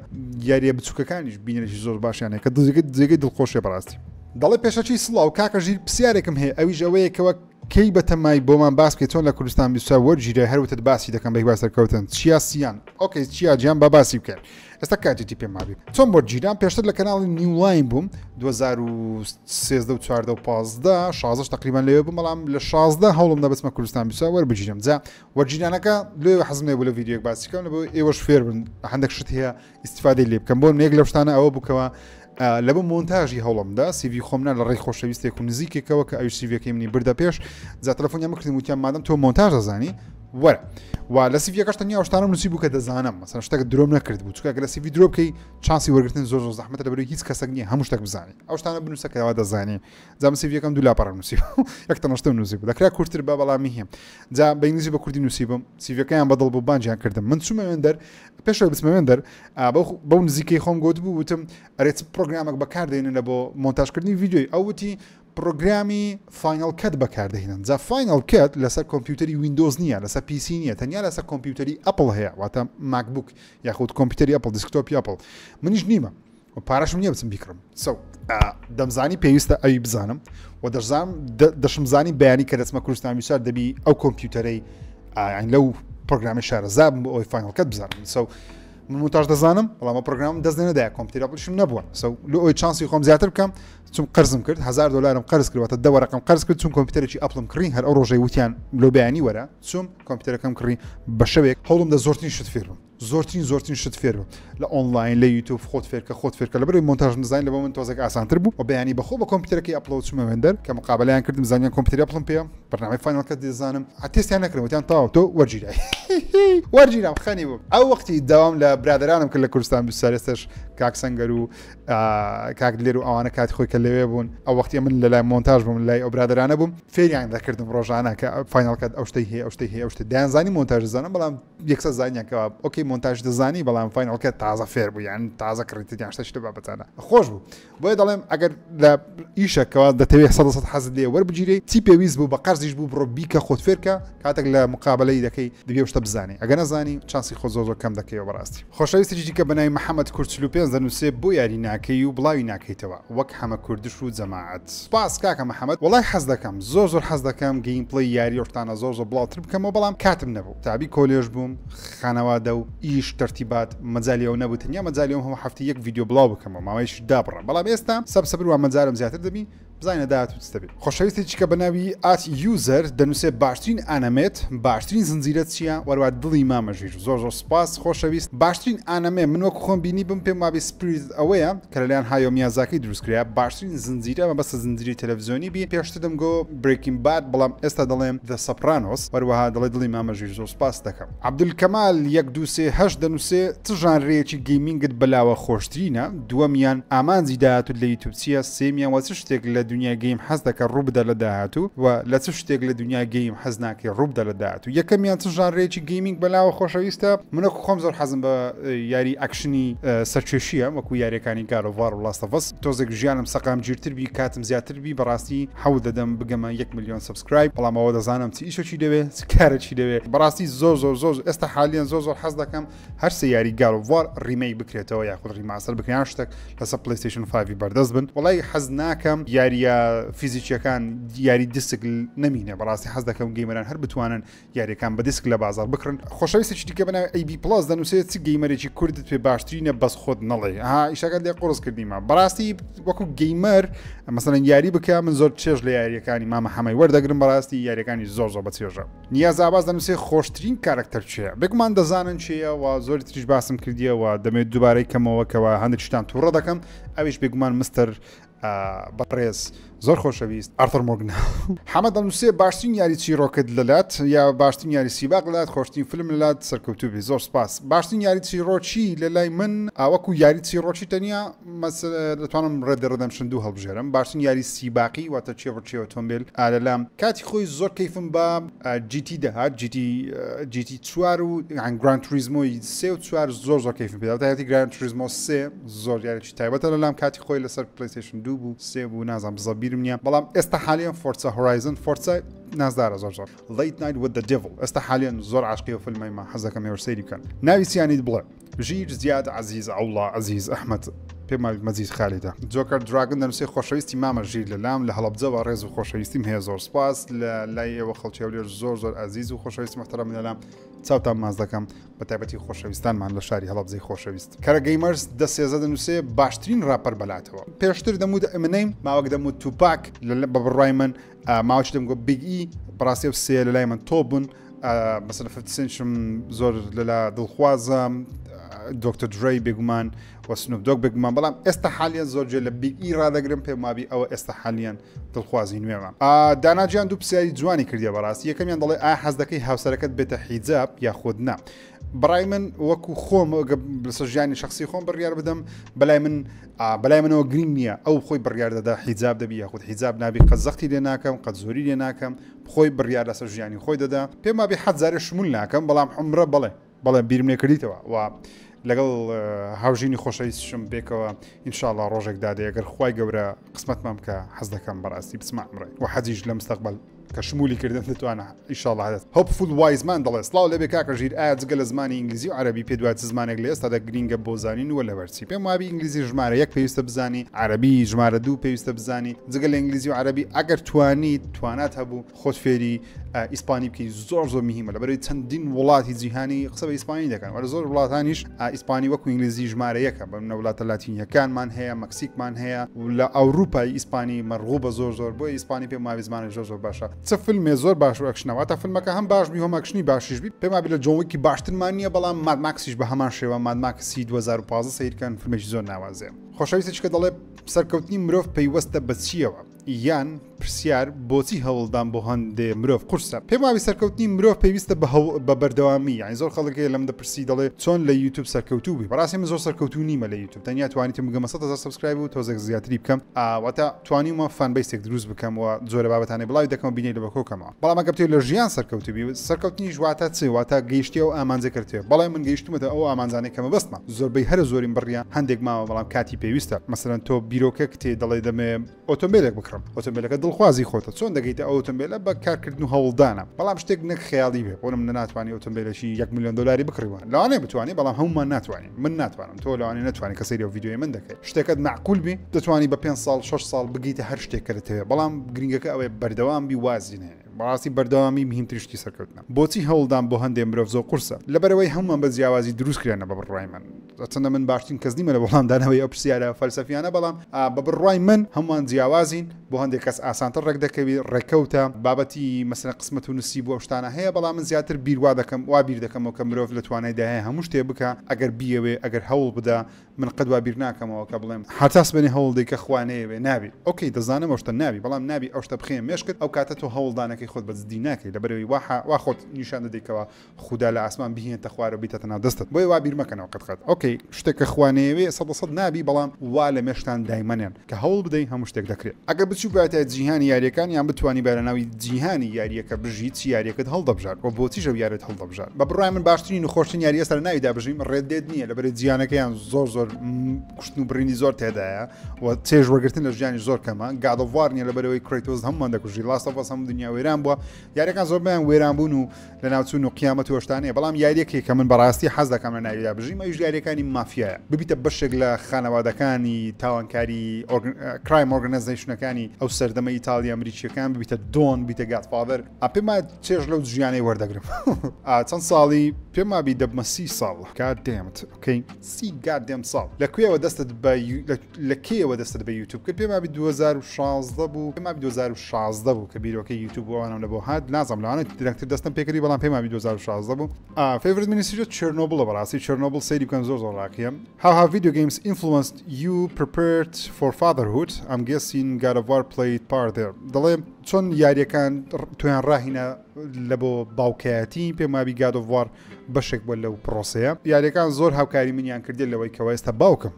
یاریە بچووکەکانیش بینێکی زۆر باشیانەیە کە جێگەی دڵخۆشیە بەڕاستی دەڵێ پێشەچی سڵاو کاکە ژیر پرسیارێکم هەیە ئەویش ئەوەیەکەوە کەی بەتەمای بۆمان باس بکەیت چۆن لە کوردستان بیسا وەرگیرە هەروتت باسی دەکەم بە هیوا سەرکەوتن چیا سییان ئۆکەی چیا گیان بە باسی بکەن ئێستا کاتێتی پێم مابی چۆن وەرگیران پێشتر لە کەناڵی نیولاین بووم 2013 و 14 و 15 16 تقریبان لێ بووم بەڵام لە 16 هەوڵم دەبستمە کوردستان بیسا وەربگیرم جا وەرگیرانەکە لێ حەزم لێ بوو لە ڤیدیۆک باسیکەم لە بۆ ئێوەش فێر بن هەندێک شت هەیە ئیسیفادەی لێ بکەم بۆ یەک لە شتانە ئەوە بووکەوە لە بۆ مۆنتاژی هەوڵمدا سیڤی خۆمنا لە ڕێی خۆشەویستێک و نزیکێکەوە کە ئەوش سیڤەکەی منی بردە پێش جا تەلەفۆنیان بکردم وتیان مادەم تۆ مۆنتاژ دەزانی وەرە وا لە سیڤەکەش تەنیا شتانم نووسی بوو کە دەزانم مەسەن شتێک درۆم نەکرد بوو چونکە لە سیڤی درۆ بکەی چانسی وەرگرتن زۆر زەحمەتە لەبەرەوەی هیچ کەسێک نییە هەموو شتێک بزانێ ئەو شتانە بنووسە کەوا دەزانێ جا من سیڤەکەم دوو لاپەڕ نووسی یەک تەنەشتە نووسی بوو دەکرا کورتتر بە بەڵامی هێم جا بە ئینگلیزی بە کوردی نووسی بووم سیڤەکەیان بەدڵ بوو بانجیان کردم من چوومە وێندەر پێشەوە بچمە وێندەر بەو نزیکەی خۆم گوت بوو وتم ئەرێت پرۆگرامێک بەکاردێنن لە بۆ مۆنتاژکردنی ڤیدیۆی ئەو وتی پرۆگرامی فاینل کەت بەکاردەهێنن جا فاینل کەت لەسەر کۆمپیوتەری وینندۆز نییە لەسەر پیسی نیە تەنیا لەسەر کۆمپیوتەری ئەپڵ هەیە واتە ماکبوک یاخود کۆمپیوتەری ئەپڵ دیسکتۆپی ئەپڵ منیش نیمە و پارەشم نییە بچم بیکڕم دەمزانی پێویستە ئەوی بزانم و دەشمزانی بەیانی کە دەچمە کوردستان بیسار دەبی ئەو کۆمپیوتەرەی لەو پرۆگرامی شارەزابم بۆ ئەوی فاینل کەت بزانم من مونتاژ دەزانم بەڵام پرۆگرام دەست نەدایە کۆمپیوتەر ئەپڵشم نەبووە لە ئەوی چانسی خۆم زیاتر بکەم چون قرزم کرد 1000 دلارم قرز کردواتە دەوەڕقم قرز کرد چون کۆمپیوتەرێکی ئەپڵم کڕین هەر ئەو ڕۆژەی وتیان لۆ بەیانی وەرە چوم کۆمپیوتەرەکەم کڕی بە شەوێک هەوڵم دە زۆرترین شت فێر بم زۆرترین شت فێر بم لە ئۆنلاین لە یوتیوب خۆت فێرکە لەبەرەوەی مۆنتاژ دەزاین لە بۆ من تۆزێک ئاسانتر بوو و بەیانی بەخۆ بە کۆمپیوتەرەکەی ئەپلۆد چوومە وێندەر کە مقابلەیان کردم زانیان کۆمپیوتەری ئەپڵم پێ بەرنامەی فاینل کەت دەزانم تێستیان نەکردم وتیان تاو تۆ وەرگیرام خەنی بوو ئەو وەختی داوام لە برادرانم کرد لە کوردستان بیسارێستش کاک سەنگەر و کاک لێر و ئەوانە کاتی خۆی کە لەوێ بوون ئەو وەختی من لە لای مۆنتاژ بووم لای ئەو برادرانە بووم فێریان دەکردم ڕۆژانە کە فاینل کەت ئەو شتەی هەیە ئەو شتەی دەیانزانی مۆنتاژ دەزانم بەڵام یەکسەر زانیانکەوە ئۆکەی مۆنتاژ دەزانی بەڵام فاینل کەت تازە فێر بوو یان تازە کڕیتیان شتە بابەتانە خۆش بوو بۆیە دەڵێم ئەگەر لە ئیشەکەەوە دەتەوێت 100 حەزت لێ وەربگیری چی پێویست بوو بە قەرزیش بوو بڕۆ بیکە خۆت فێرکە کاتێک لە مقابلەی دەکەی دەبێ شتە بزانێ ئەگەر نەزانی چانسی خۆ زۆر کەم دەکەیەوە بەڕاستی خۆشەویستی کە بەناوی محەممەد کورچلو پێ دەنووسێ بۆ یاری ناکەی و بڵاوی ناکەیتەوە وەک هەمە کوردش و جەماعەت سپاس کاکە محەممەد وڵای حەز دەکەم زۆر حەز دەکەم گەیم پڵی یاری ئۆشتانە زۆر بڵاوتر بکەمەوە بەڵام کاتم نەبوو تابی کۆلێژ بووم خانەوادە و ئیش تەرتیبات مەجالیەوە نەبوو تەنیا مەجالیەوە هەموو هەفتی یەک ڤیدیۆ بڵاو بکەمەوە ماوەیەش دابڕم بەڵام ئێستا سەبر و مەجارم زیاتر دەبی بزانە داهاتوتەبێت خۆشەویستی کە بەناوی ئات یوزەر دەنووسێ باشترین ئانەمێت باشترین زنجیرە چییە وەروات دڵی مامەژیر زۆر سپاس خۆشەویست باشترین ئانەمێ من وەکو خۆم بینی بم پێم وابێ سپریت ئەوەیە کە لەلایەن هایۆ میازاکی دروستکرا باشترین زنجیرە بەسە زنجیری تەلەڤیزیۆنی بی پێشتر دەمگۆ برێکینگ باد بەڵام ئێستا دەڵێم دە سەپرانۆس وەروەها دەڵێ دڵی مامەژیر زۆر سپاس دەکەم عەبدولکەمال 123 دەنووسێ چ ژانرەیەکی گەیمینگت بەلاوە خۆشترینە دووەمیان ئامانجی داهاتوت لە یوتیوب چییە سێمیان وە چ شتێک لە دنیای گەیم حەز دەکە ڕوو بدە لە داهاتوو و لە چ شتێک لە دنیای گەیم حەز ناکەی ڕوو بدە لە داهاتوو یەکەمیان چ ژانرەیەکی گەیمینگ بەلاوە خۆشەویستە منەکو خۆم زۆر حەزم بە یاری ئەکشنی سەرکێشیە وەکو یاریەکانی گارۆڤار و لاستەڤەس تۆزێک ژیانم سەقام گیرتر بی کاتم زیاتر بی بەڕاستی حەوت دەدەم بگەمە 1 ملیۆن سبسکرایب بەڵام ئەوە دەزانم چی ئیشەکی دەوێت چ کارێکی دەوێت بەڕاستی زۆر ئێستا حالیان زۆر حەز دەکەم هەر سێ یاری گارۆڤار ڕیمەی بکرێتەوە یاخود ڕیماسەر بکرێن شتێک لەسەر پلیستیشن 5 بەردەست بن وڵای حەز ناکەم یاریە فیزیکیەکان یاری دیسک نەمینە بەڕاستی حەز دەکەم گەیمەران هەر بتوانن یاریەکان بە دیسک لە بازار بکڕن خۆشەویستی دیکە بەناوی ئەیبی پلاس دەنووسێت چ گەیمەرێکی کوردت پێ باشترینە بەس خۆت نەڵێ ئیشەکەت لێ قڕز کردیمە بەڕاستی وەکو گەیمەر مەسەڵەن یاری بکە من زۆر چێژ لە یاریەکانی مامە هەمەی وەردەگرم بەڕاستی یاریەکانی زۆر بە چێژە نیاز ئاباز دەنووسێ خۆشترین کارکتەر چییە بگومان دەزانن چییە و زۆری تریش باسم کردیەوە دەمێت دووبارەی کەمەوەکەوە هەندێک شتان تووڕە دەکەم ئەویش بگومان مستەر بەڕێز زۆر خۆشەویست ئارتەر مۆرگن حەمەد دەنووسێ باشترین یاری چیرۆکت لەلات یا باشترین یاری سیباق لەلات خۆشترین فیلم لەلات سەرکەوتوبی زۆر سپاس باشترین یاری چیرۆکی لەلای من وەکو یاری چیرۆکی تەنیا دەتوانم ڕێدەڕدەمشن دوو هەڵبژێرم باشترین یاری سیباقی واتە چێوەچی ئۆتۆمبیل لەلام کاتی خۆی زۆر کەیفم بە جیتی دەهات جیتی 4 و گراند توریزمۆی 3 و 4 زۆر کەیفم پێدا تایەتی گراند توریزمۆ 3 زۆر یاریی تایبەتە لەلام کاتی خۆی لەسەر پلیستیشن 2 بوو 3 بوو نازانم بزەبیرم نییە بەڵام ئێستا حالیان فۆرسا هۆرایزن فۆرسا نازدارە زۆر Late Night with the Devil ئێستا حالیان زۆر عاشقی و فیلمی ما حەزەکەم ێوە سەیری بکەن ناوی سیانی بڵێ ژیر زیاد عزیز ئەوڵا عزیز ئەحمەد پێم مەزیز خالیدا جۆکەر دراگن دەنووسێ خۆشەویستی مامە ژیر لەلام لە هەڵەبجەوە ڕێز و خۆشەویستیم هەیە زۆر سپاس لە لای ئێوە خەڵکی هەولێر زۆر عزیز و خۆشەویستی محتەرەم لەلام چاوتان ماز دەکەم بە تایبەتی خۆشەویستانمان لە شاری هەڵەبجەی خۆشەویست کەرە گەیمەرز دەسێزە دەنووسێ باشترین ڕاپەر بەلاتەوە پێشتر دەمود ئەمنەیم ماوەک دەمود توپاک بە بڕای من ماوەچ دەم گۆ بیگ ئی بەڕاستی سێ لە لای من تۆ بوون مەسەلا 50 سنتشم زۆر لەلا دڵخوازم دکتۆر دڕی بێگومان و سنوپ دۆگ بێگومان بەڵام ئێستا حالیان زۆرجێ لە بیگ ئی ڕدەگرم پێم وابی ئەوە ئێستا حالیان دڵخوازی نوێمە داناجیان دوو پرسیاری جوانی کردیە بەڕاستی یەکەمیان دەڵێ ئایا حەز دەکەی هاوسەرەکەت بێتە حیجاب یا خۆت نا بەڕای من وەکو خۆم لەسەر ژیانی شخصی خۆم بڕیار بدەم بەلای منەوە گرنگ نییە ئەو خۆی بڕیار دەدا حیجاب دەبی یاخود حیجاب نابی قەت زەختی لێ ناکەم قەت زۆری لێ ناکەم خۆی بڕیار لەسەر ژیانی خۆی دەدا پێم وابی حەزارێ شمول ناکەم بەڵام عمرە بەڵێ بیرم لێ کردیتەوە و لەگەڵ هاوژینی خۆشەویستشم بێکەوە ئینشاءالله ڕۆژێک دادێ ئەگەر خوای گەورە قسمەتمان بکە حەز دەکەم بەڕاستی بچمە عمرێ و حەزیش لە مستەقبل کە شمولی کردن دەتوانە ئینشاءالله هەدەست هۆپفول وایزمان دەڵێ سڵاو لەبێ کاکە ژیر ئایا جگە لە زمانی ئینگلیزی و عەرەبی پێ دوات زمانێک لە ئێستادا گرینگە بۆ زانین وە لەبەرچی پێم وابی ئینگلیزی ژمارە یەک پێویستە بزانی عەرەبی ژمارە دوو پێویستە بزانی جگە لە ئینگلیزی و عەرەبی ئەگەر توانات هەبوو خۆت فێری ئیسپانی بکەی زۆر میهمە لەبەرەوەی چەندین وڵاتی جیهانی قسە بە ئیسپانی دەکەن وەرە زۆر وڵاتانیش ئیسپانی وەکو ئینگلیزی ژمارە یەکە بە وڵاتە لاتینیەکانمان هەیە مەکسیکمان هەیە لە ئەوروپای ئیسپانی مەرغوبە زۆر بۆ ئیسپانی پێم وابی زمانە زۆر باشە چ فیلمێ زۆر باش و ئەکشنەوە تا فیلمەکە هەم باش بی هەم ئەکشنی باشیش بی پێم وابی لە جۆنویکی باشترمان نییە بەڵام مادماکسیش بە هەمان شێوە مادماکسی 2015 سیرکەن فیلمێکی زۆر ناوازێ خۆشەویستێک کە دەڵێ سەرکەوتنی مرۆڤ پەیوەستە بە چیەوە یان پرسیار بۆچی هەوڵدان بۆ هەندێ مرۆڤ قورسە پێم وابی سەرکەوتنی مرۆڤ پێویستە بە بەردەوامی یانی زۆر خەڵکێ لەم دەپرسی دەڵێ چۆن لە یوتیوب سەرکەوتوو بی بەڕاستی من زۆر سەرکەوتوو نیمە لە یوتیوب تەنیا توانیتم بگەمە 100,000 سابسکرایب و تۆزێک زیاتری بکەم واتە توانیمە فان بیسێک دروست بکەم و زۆرە بابەتانەی بڵاوی دەکەم بینێ لە بەکۆکەمەوە بەڵام ئەگەر تێ لە ژیان سەرکەوتوو بی سەرکەوتنی ژواتە چ واتە گەیشتی و ئامانجە کردێ بەڵام من گەیشتمەوە ئەو ئامانجانەی کەمە بەستمە زۆربەی هەر زۆریم بڕیان هەندێک ماوە بەڵام کاتی پێویستە مەسەرەن تۆ بیرۆکە کتێ دەڵێ دەمێ ئۆتۆمبیلێک بکڕم ئۆتۆمبیلەکە دڵخوازی خۆتە چۆن دەگەیتە ئۆتۆمبیلە بە کارکردن و هەوڵدانە بەڵام شتێک نەک خەیاڵی بێ بۆ من ناتوانانی ئۆتۆمبیلەشی 1 میلیۆن دلاری بکڕیوە لەوانەیە بتوانانی بەڵام هەمومان ناتوانین من ناتوانم تۆ لەوانەیە ناتوانانی کە سەیری ئەو ڤیدیۆی من دەکەیت شتێکت معقول بی دەتوانی بە 5 ساڵ 6 ساڵ بگیتە هەر شتێکەکەتەوە بەڵام گرنگەکە ئەوەیە بەردەوام بی وازینێ بەڕاستی بەردەوامی مهمترشتی سەرکەوتنە بۆچی هەوڵدان بۆ هەندێ مرۆڤ زۆر قورسە لەبەرەوەی هەمومان بە جیاوازی دروست کریانە بە بڕای من چەندە من باشترین کەس نیمە لە وەڵامدانەوەی ئەو پرسیارە فەلسەفیانە بەڵام بە بڕای من هەمومان جیاوازین بۆ هەندێک کەس ئاسانتر ڕێک دەکەوی ڕێکەوتە بابەتی مەسەلەن قسمەت و نووسیب بۆ شتانە هەیە بەڵام من زیاتر بیروا دەکەم وا بیر دەکەمەوە کە مرۆڤ لە توانایدا هەیە هەموو شتێ بکە ئەگەر بیەوێ ئەگەر هەوڵ بدا من قەت وا بیر ناکەمەوە کە بڵێم هەتاس بنی هەوڵ دەی کە خوانەیەوێ نابی ئۆکەی دەزانم ئەو شتە نابی بەڵام نابی ئەو شتە بخێن مێشکت ئەو کاتە تۆ هەوڵدانەکەی خۆت بەجددی ناکەی لەبەرەوەی وا خۆت نیشان دەدەیتەوە خوددا لە ئاسمان بهێنتە خوارە بیتە ناو دەستت بۆی وا بیر مەکەنەوە قەت ئۆکەی شتێک کە خوانەیەوێ 100% نابی بەڵام وا لە مێشتان دایمەنێن کە هەوڵ بدەی هەموو شتێک دەکرێت ئەگەر بچوو باتە جیهانی یاریەکان یان بتوانی بەرەناوی جیهانی یاریەکە بژیت چی یاریەکەت هەڵدەبژات و بۆچی ژەو یارێت هەڵدەبژات بە بڕای من باشترین و خۆشترین یاری ئێستا ناویدا بژیم ڕێدێت نییە لەبەرێت جیهانەکەیان زۆر کوشتن و برینی زۆر تێدایە و چێژ وەرگرتن لە ژیانی زۆر کەمە گادۆڤار نیە لەبەرەوەی کڕیتۆز هەمومان دەکوژی لاست ئۆف ئەس هەموو دنیا وێران بووە یاریەکان زۆر بیان وێران بوون و لە ناوچوون و قیامەت و هێشتانەیە بەڵام یاریەکێک کە من بەڕاستی حەز دەکەم لە ناویدا بژیم ئەویش یاریەکانی مافیایە ببیتە بەشێک لە خانەوادەکانی تاوانکاری کرایم ئۆرگەنایزیشنەکانی ئەو سەردەمە ئیتاڵی ئەمریکیەکان ببیتە دۆن بیتە گادفادر پێما چێژ لەو ژیانەی وەردەگرم چەند ساڵی پێما بی دەبمە 30 ساڵ گاددێمت ئۆکەی 30 گاددێم ساڵ لەکوێوە دەستت لە کێوە دەستت بە یوتیوب کرد پێما بی 2016 بوو پێما بی 2016 بوو کە بیرۆکەی یوتیوب بۆوانم لە بۆ هات نازم لەوانێت دیرەکتر دەستم پێکردی بەڵام پێما بی 2016 بوو فیڤریت مینیستری چێرنۆبڵە بەڕاستی چێرنۆبڵ سەیری بکەم زۆر ڕاکیە How have video games influenced you prepared for fatherhood? I'm guessing God of War played part there. دەڵێ چۆن یاریەکان تویان ڕاهینە لە بۆ باوکایەتی پێما بی God of War بەشێک بۆ لەو پرۆسەیە یاریەکان زۆر هاوکاری منیان کردێت لەوەی کەەوە ئێستا باوکم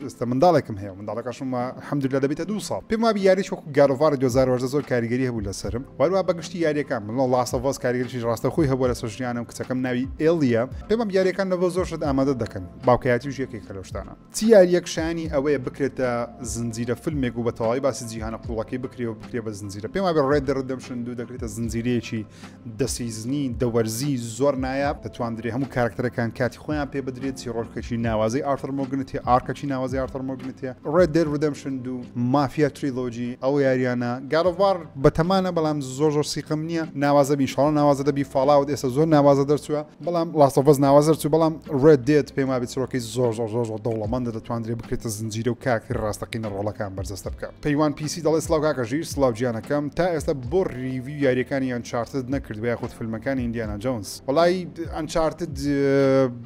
ئێستا منداڵێکم هەیە منداڵەکەشم الحەمدولillah دەبێتە 2 ساڵ پێما بی یاریش وەکو God of War 2010 زۆر کاریگەری هەبوو لەسرم وەروە بەگشتی یاریەکان من Last of Us کاریگەریش ڕاستەخۆی هەبووە لە سۆژیانم کچەکەم ناوی ئێلیە پێمە یاریەکان لەبۆ زۆر شت ئامادە دەکەن باوکایەتیش یەکێکە لەو شتانە چی یاریەک شانی ئەوەیە بکرێتە زنجیرە فیلمێک و بە تەواوی باسی جیهانە قوڵەکەی بکرێ و بکرێ بە زنجیرە پێما وابێ ڕێ دەردەمشن دوو دەکرێتە زنجیرەیەکی دەسیزنی دەوەرزی زۆر نایاب دەتوانرێ هەموو کارکتەرەکان کاتی خۆیان پێ بدرێت چیرۆژکەی ناوازەی ئارتر مۆرگنێتی ئارکەچی ناوازی ئارتر مۆرگنێتە ڕێد دەردەمشن دوو مافیا تریلۆجی ئەو یاریانە گاڵڤار بەتەمانە بەڵام زۆر سیقم نییە ناوازە بیشڵ ناوازە دەبی فاڵاوت ئێستا زۆر ناوازە دەرچووە بەڵام لاستۆڤز ناوازە چوو بەڵام ڕێد دێت پێما بێت چڕۆکەی زۆر دەوڵەمەندە دەتوانرێ بکرێتە زنجیرە و کاکی ڕاستەقینە ڕۆڵەکان بەرزەستە بکە پەیوان پیسی دەڵێ سلااو کاکەژیر سلااو گیانەکەم تا ئێستا بۆ ریوی یاریەکانی ئەنچارتد نەکرد یاخود فیلمەکانی ئیندیانا جۆنس وڵی ئەنچارتد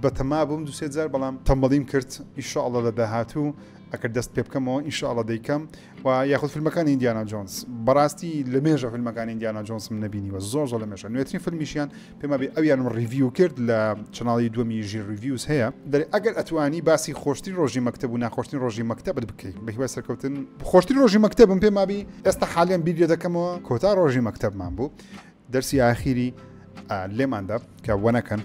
بەتەما بووم دوسێ جار بەڵام تەمەڵیم کرد ئیشاءڵە لە داهاتوو ئەکرد دەست پێ بکەمەوە ئینشاءڵە دەیکەم و یاخود فیلمەکانی ئیندیانا جۆنس بەڕاستی لە مێژە فیلمەکانی ئیندیانا جۆنسم نبینیوە زۆر لە مێژە نوێترین فیلمیشیان پێما بێ ئەویانم ریڤیو کرد لە چناڵی دووەمی ژیر ریڤیوز هەیە دەرێ ئەگەر ئەتوانی باسی خۆشترین ڕۆژی مەکتب و ناخۆشترین ڕۆژی مەکتبت بکەیت بەهیوای سەرکەوتن خۆشترین ڕۆژی مەکتبم پێما بی ئێستا حالیان بیرێ دەکەمەوە کۆتا ڕۆژی مەکتبمان بوو دەرسی ئاخیری لێماندا کە وەنەکەن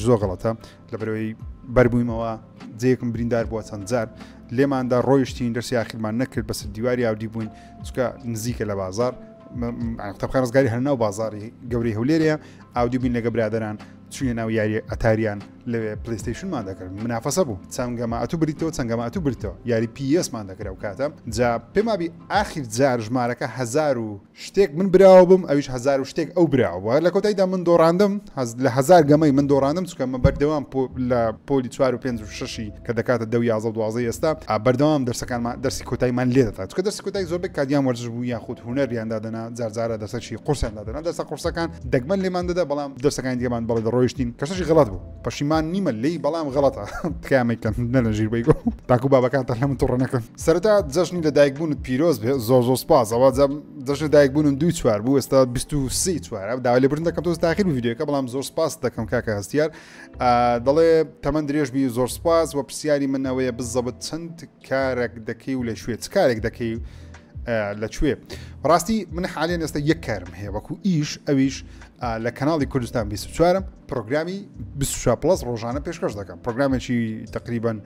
زۆر غڵەتە لەبەرەوەی بەربوویمەوە جەیەکم بریندار بووە چەند جار لێماندا ڕۆیشتین دەرسی ئاخیرمان نەکرد بەس دیواری ئاودی بووین چکە نزیکە لە بازار قوتابخانە ڕزگاری هەرناو بازاری گەورەی هەولێرەیە ئاودی بووین لەگە برادران چوونە ناو یاری ئەتاریان لەوێ پلیستیشنمان دەکرد منافەسە بوو چەنگەمە ئەتوو بریتەوە چەنگەمە ئەتوو بریتەوە یاری PS-مان دەکرا و کاتە جا پێما بی ئاخیر جار ژمارەکە 1000 و شتێک من براوە بووم ئەویش 1000 و شتێک ئەو براوە لە کۆتاییدا من دۆڕاندم لە 1000 گەمەی من دۆڕاندم چکەمە بەردەوام لە پۆلی 4 و 5 و 6 کە دەکاتە 10 و 12 ئێستا بەردەوام دەرسەکانمان دەرسی کۆتاییمان لێ دەدات چکە دەرسی کۆتایی زۆربەی کادیان وەرزش بوو یاخود هونەریان دادەنا جارجارە دەسەرچی قورسیان دادەنا دەرسە قورسەکان دەگمەن لێمان دەدا بەڵام دەرسەکانی دیگەمان بەڵێ دەڕۆیشتین کەسەشی غەڵەت بوو پەشیمان نیمە لی بەڵام غەڵەتە تکامێککەن نە ژیر بەیگۆ تاکو بابەکان تا لەمن تووڕە نەکەن سەرەتا جەژنی لە دایکبوونت پیرۆز بێ زۆر سپاس ئەوە جەژنی دایکبوون 2 چوار بوو ئێستا 23 چوارە داوای لێبرن دەکەم تۆ تاخیر ویدیۆکە بەڵام زۆر سپاس دەکەم کاکە هەستیار دەڵێ تەمەند درێژبی زۆر سپاس و پرسیاری منەوەیە بزەبت چەند کارێک دەکەی و لە شوێت کارێک دەکەی لەکوێ ڕاستی من حالیان ئێستا یەک کارم هەیە وەکو ئیش ئەویش لە کەناڵی کوردستان 24 پرۆگرامی 24 پلس ڕۆژانە پێشکەش دەکەم پرۆگرامێکی تقریبان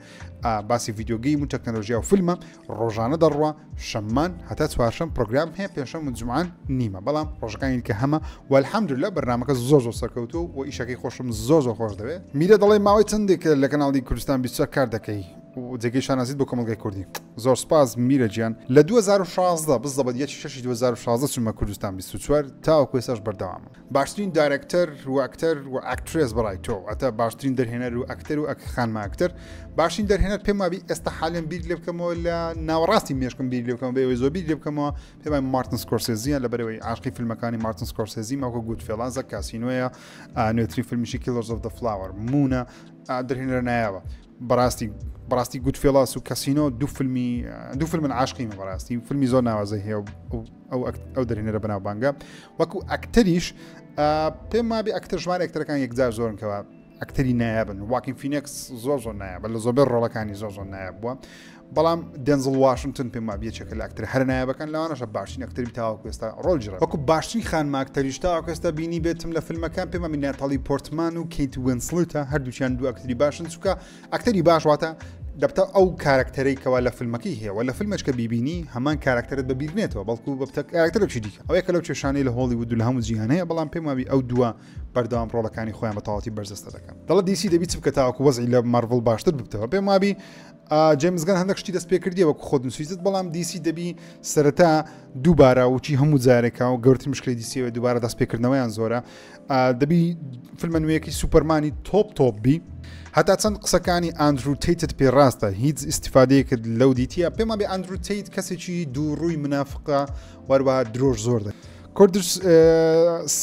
باسی ڤیدیۆگەیم و تەکنۆلۆژیا و فیلمە ڕۆژانە دەڕوا شەممان هەتا چوارشەم پرۆگرام هەیە پێشەم و جومان نیمە بەڵام ڕۆژەکانی کە هەمە والحەمدولله بەرنامەکە زۆر سەرکەوتووە و ئیشەکەی خۆشم زۆر خۆش دەوێت میرە دەڵێ ماوەی چندێک لە کەناڵی کوردستان 24 کار دەکەی و جێگەی شانازیت بۆ کۆمەلگای کوردی زۆر سپاس میرە گیان لە 2016 بزەبەت 2016 چوومە کوردستان 24 تاوەکو ئێستاش بەردەوامە باشترین دایرەکتەر و ئەکتەر و ئەکترێس بەڕای تۆ ئەتە باشترین دەرهێنەر و ئەکتەر و خانمە ئەکتەر باشترین دەرهێنەر پێما بی ئێستا حالیان بیر لێ بکەمەوە لە ناوەڕاستی مێشکم بیر لێ بکەمەوە بێەوەی زۆر بیر لێ بکەمەوە پێمای مارتن سکۆرسێزیە لەبەرەوەی عاشقی فیلمەکانی مارتن سکۆرسێزی ماوەکە گودفێڵانزە کاسینۆیە نوێترین فیلمیشی کیلرز ئۆف دە فلاور مونە دەرهێنەرە نایەوە بەڕاستی گودفێڵاس و کەسینۆ دوو فیلمن عاشقیمە بەڕاستی فیلمی زۆر ناوازەی هەیە ئەو دەرهێنەرە بەناوبانگە وەکو ئەکتەریش پێم وابێ ئەکتەر ژمارە ئەکتەرەکان یەکجار زۆرنکەوە ئەکتەری نایابن واکین فینێکس زۆر نایە لە زۆربەر ڕۆڵەکانی زۆر نایە بووە بەڵام دێنزڵ واشنگتن پێم وابێ چێکە لە ئەکتەر هەر نایابەکان لەوانەشە باشترین ئەکتەری تاوەکو ئێستا ڕۆڵجرە وەکو باشترین خانمە ئەکتەریش تاوەکو ئێستا بینی بێتم لە فیلمەکان پێم وابێ ناتالی پۆرتمان و کەیت وینسلتە هەردووچیان دوو ئەکتەری باشن چووکە ئەکتەری باش واتە دەبتە ئەو کارکتەرەی کەوا لە فیلمەکەی هەیە لە فیلمەشکە بیبینی هەمان کارکتەرت بەبیرنێتەوە بەڵکو بە کارکتەرێکی دیکە ئەو یەکە لەو کێشانەی لە هۆلیوود و لە هەموو جیهان هەیە بەڵام پێم وابێ ئەو دووە بەردەوام ڕۆڵەکانی خۆیان بە تەواوەتی بەرزەستە دەکەن دەڵێ دیسی دەبی چ بکە تاوەکو وەزعی لە مارڤڵ باشتر ببتەوە پێم وابی جێمزگان هەندێک شتی دەست پێ کردیە وەکو خۆت نووسیت بەڵام دیسی دەبی سەرەتا دووبارە وچی هەموو جارێکە و گەورتر مشکلی دیسیەوە دووبارە دەست پێکردنەوەیان زۆرە دەبی فیلمە نوێیەکی سوپەرمانی تۆپ بی هەتا چەند قسەکانی ئاندرو تەیتت پێڕاستە هیچ ئیسیفادەیەکت لەو دیتیە پێما بێ ئاندرو تەیت کەسێکی دووڕووی منافقە وەروەها درۆژ زۆر دە کوردش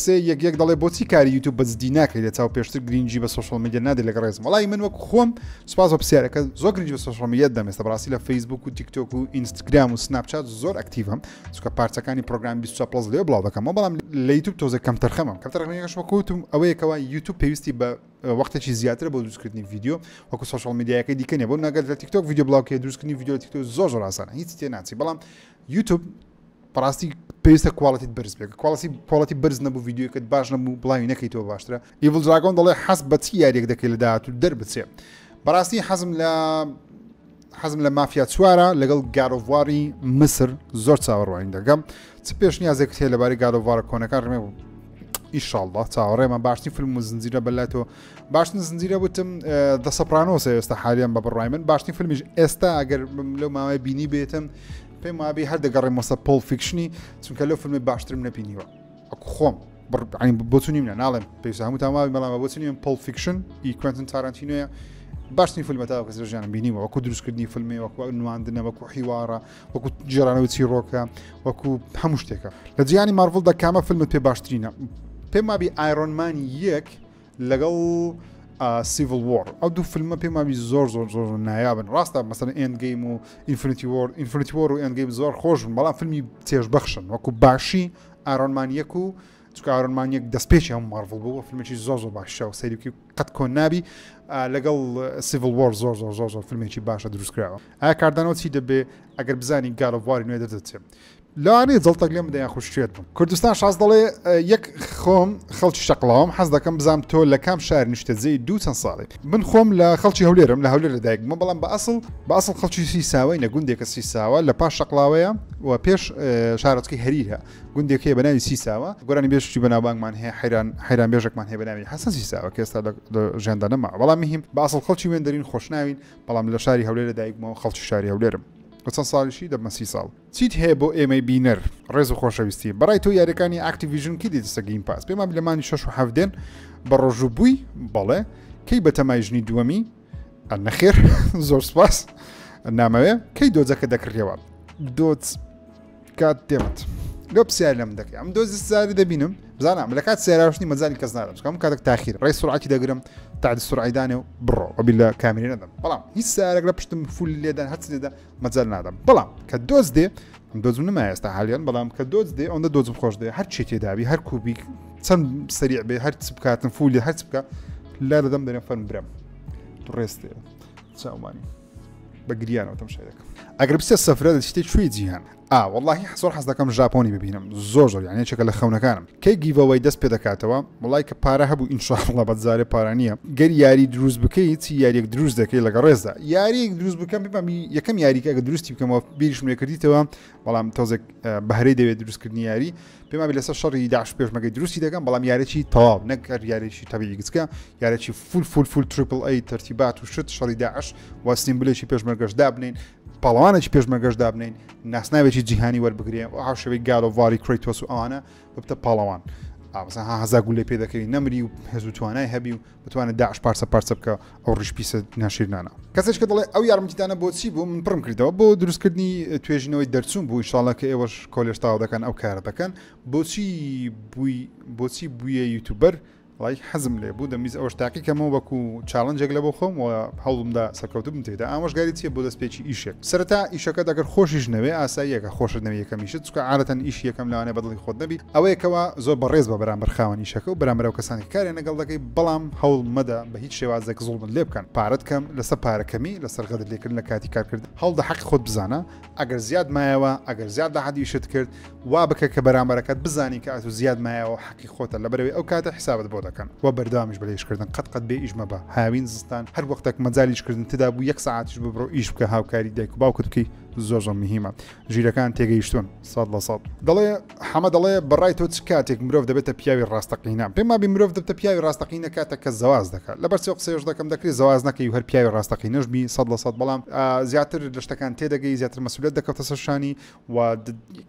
سێ یەک دەڵێ بۆچی کاری یوتیوب بەزدی ناکەیت لە چاو پێشتر گرنگجی بە سوشال میدیا نادێت لەگە ڕێزم وڵی من وەک خۆم سوپاس بە پرسیارەکە زۆر گرنگجی بە سوشال میدیا دەمێستا بەڕاستی لە فەیسبوک و تیکتۆک و ئینستاگرام و سناپچات زۆر ئەکتیڤم چونکە پارچەکانی پرۆگرام 24 پلس لێ بڵاو دەکەمەوە بەڵام لە یوتیوب تۆزە کەم تەرخەمم کەمتەرخەمەکەش وەکوتم ئەوەیەکەوە یوتیوب پێویستی بە وەختێکی زیاتر بۆ دروستکردنی ڤیدیۆ وەکو سوشال میدیاەکەی دیکە نیە بۆ ناگەر لە تیکتۆک ڤیدیۆ بڵاوکە دروستکردنی ڤیدیۆ تیکتۆک زۆر ئاسانە هیچ تێ ناچی بەڵام یوتیوب بەڕاستی پێویستە کوالڵەتیت بەرز بێت کوالڵەتی بەرز نەبوو ڤیدیۆکەت باش نەبوو بڵاوی نەکەیتەوە باشترە ئیڤڵ دراگۆن دەڵێ حەز بە چی یاریەک دەکەی لە داهاتوو دەربچێ بەڕاستی حەزم لە حەزم لە مافیا چوارە لەگەڵ گارۆڤواری مسر زۆر چاوەڕوانی دەکەم چ پێشنیازێک هەیە لەبارەی گارۆڤوارە کۆنەکان ڕمێ بوو ئیشاڵڵا چاوەڕێمە باشترین فیلم و زنجیرە بەلاتەوە باشترین زنجیرە وتم دە سەپرانۆسە ئێستا حالیان بە بڕای من باشترین فیلمیش ئێستا ئەگەر لەو ماوەی بینی بێتم پێم وابێ هەر دەگەڕێمەوە پۆل فیکشنی چونکە لەو فیلمی باشترم نەبینیوە ئەکو خۆم بۆچونیم ناڵێم پێویستە هەموو تاماوی بەڵام بۆچونیم پۆل فیکشن ئی کوێنتن تارانتینۆیە باشترین فیلمەتەوە کە ژیانم بینیوە وەکو دروستکردنی فیلمی وەکو نواندنە وەکو حیوارە وەکو جێرانەوە چیرۆکە وەکو هەموو شتێکە لە جیهانی مارڤڵدا کامە فیلمت پێ باشترینە پێم وابێ ئایرۆنمان یەک لەگەڵ سیڤل وۆر ئەو دوو فیلمە پێم وابێ زۆر نایابن ڕاستە مەسەلەن ئێندگەیم و ئینفینیتی وۆر و ئێندگەیم زۆر خۆش بن بەڵام فیلمی تێژبەخشن وەکو باشی ئایرۆنمان یەک و چکە ئایرۆنمان یەک دەستپێکی هەموو مارڤڵ بوو فیلمێکی زۆر باشە و سەیرکی قەت کۆن نابی لەگەڵ سیڤل وۆر زۆر فیلمێکی باشە دروستکراوە ئایا کاردانەوە چی دەبێ ئەگەر بزانی گارۆڤواری نوێ دەدەچێت لەوانەیە جەڵتەک لێم بدەیان خوشتێت بووم کوردستان شاز دەڵێ یەک خۆم خەڵکی شەقڵاوم حەز دەکەم بزانم تۆ لە کام شار نیشتەجێی 2 چەند ساڵی من خۆم لە خەڵکی هەولێرم لە هەولێر لەدایک بووم بەڵام بە ئەسڵ خەڵکی سیساوای نە گوندێکە سیساوە لە پاش شەقڵاوەیە و پێش شارەچکەی هەریرە گوندێک هەیە بەناوی سیساوە گۆرانی بێشتی بەناوبانگمان هەیە حەیران بێژێکمان هەیە بەناوی حەسەن سیساوە کە ئێستا لە ژیاندا نەما بەڵام مهم بە ئەسڵ خەڵکی وێندەرین خۆشناوین بەڵام لە شاری هەولێر لەدایک بووم خەڵکی شاری هەولێرم چەند ساڵیشی دەبمە 30 ساڵ چیت هەیە بۆ ئێمەی بینەر ڕێز و خۆشەویستی بەڕای تۆ یاریەکانی ئاکتیڤیژن کی دیتە گەیم پاس پێما لەمانی 6 و 7 بە ڕۆژوو بووی بەڵێ کەی بە تەمای ژنی دووەمی نەخێر زۆر سپاس نامەوێ کەی دۆزەکە دەکڕێەوە دۆچ کات دێمت لۆ پرسیار لەم دەکەی ئەم دۆزی ساری دەبینم بزانام لە کات سێراوشنی مەزانی کەس نادەم چکەم کاتێک تاخیر ڕێی سرعەتی دەگرم تعدی سرعیدانێ و بڕۆ ئەبی لە کامێرە نەدەم بەڵام هیچ سارێک لە پشتم فول لێدان هەچ لێدا مەجال نادەم بەڵام کە دۆز دێ دۆزم نما ئێستا حالیان بەڵام کە دۆز دێ ئەوەندە دۆزم خۆش دێ هەر چی تێدابی هەر کوبی چەند سریع بێ هەر چ بکاتن فولی هەر چ بکە لا دەدەم دەرێن فەرم برم ڕێستێ چاومانی بە گریانەوە تەم شای دەکەم ئەگەر بچێت سەفرە دەچیتێ کوێی جیهان واللهی زۆر حەز دەکەم ژاپۆنی ببینم زۆر یعنی چێکە لە خەونەکانم کەی گیڤەوەی دەست پێ دەکاتەوە وڵای کە پارە هەبوو ئینشاءڵڵا بەجارێ پارانیە گەر یاری دروست بکەی چی یاریەک دروست دەکەی لەگە ڕێزدا یاریەک دروست بکەم پێمی یەکەم یاریکە ئەگە دروستی بکەمەوە بیریشم لێ کردیتەوە بەڵام تۆزێک بەهرەی دەوێت دروستکردنی یاری پێما لەسەر شەڕی داعش پێشمەگەی دروستی دەکەم بەڵام یارێکی تەواو نەک یارێکی تەبیعی گچکە یارێکی فول تریپل ئەی تەرتیبات و شت شەڕی داعش و سیمبلێکی پێشمەرگەش دابنین پاڵەوانێکی پێشمەرگەش دابنین ناسناوێکی جیهانی وەربگرێ و هاوشەوەی گالۆڤاری کریتۆس و ئەوانە ببتە پاڵەوان هەزا گولێ پێ دەکەی نەمری و هێزوو توانای هەبی و بتوانێت داعش پارچە بکە ئەو ڕیشپیسە ناشرینانە کەسێک کە دەڵێ ئەو یارمەتیدانە بۆچی بوو من پڕم کردەوە بۆ دروستکردنی توێژینەوەی دەرچوون بوو ئینشاڵڵا کە ئێوەش کۆلێشتاو دەکەن ئەو کارە دەکەن بۆچی بوویە یوتیوبەر وڵی حەزم لێ بوو دەمیز ئەوەش تاقی کەمەوە وەکو چاڵنجێک لە بۆ خۆم و هەوڵمدا سەرکەوتبم تێدا ئامۆژگاری چیە بۆ دەستپێکی ئیشێک سەرەتا ئیشەکە دەگەر خۆشیش نەوێ ئاساییەکە خۆشت نەوێ یەکەمیشت چکە عادەتەن ئیش یەکەم لەوانێ بەدڵی خۆت نەبی ئەوەیەکەوە زۆر بەڕێز بە بەرامبەر خاوەن ئیشەکە و بەرامبەرەوە کەسانی کارێ نەگەڵ دەکەی بەڵام هەوڵ مەدە بە هیچ شێوازێک زوڵمت لێ بکەن پارەت کەم لەسەر پارەکەمی لەسەر غەدر لێکردن لە کاتی کارکرد هەوڵدە حەقی خۆت بزانە ئەگەر زیاد مایەوە ئەگەر زیاد لە حەدی شت کرد وا بکە کە بەرامبەرەکەت بزانی کە ئەتو زیاد مایەوە حەقی خۆتە لەبەرەوەی ئەو کاتە حسابت بۆ دەکەن و بەردامیش بەلێشکردن قەت بێ ئیش مەبە هاوین زستان هەر وەختێک مەجالیشکردن تدا بوو 1 ساعتیش ببڕۆ ئیش بکە هاوکاری دایک و باوکت بکەی زۆر مهمە ژیرەکان تێگەیشتون 100% دەڵێ حەمە دەڵێ بەڕای تۆ چ کاتێک مرۆڤ دەبێتە پیاوی ڕاستەقینە پێم وابێ مرۆڤ دەبێتە پیاوی ڕاستەقینە کاتێک کە زەواز دەکات لەبەر چێ قسەیەش دەکەم دەکرێت زەواز نەکەی و هەر پیاوی ڕاستەقینەش بی 100% بەڵام زیاتر لە شتەکان تێدەگەی زیاتر مەسئولیت دەکەوتە سەر شانی و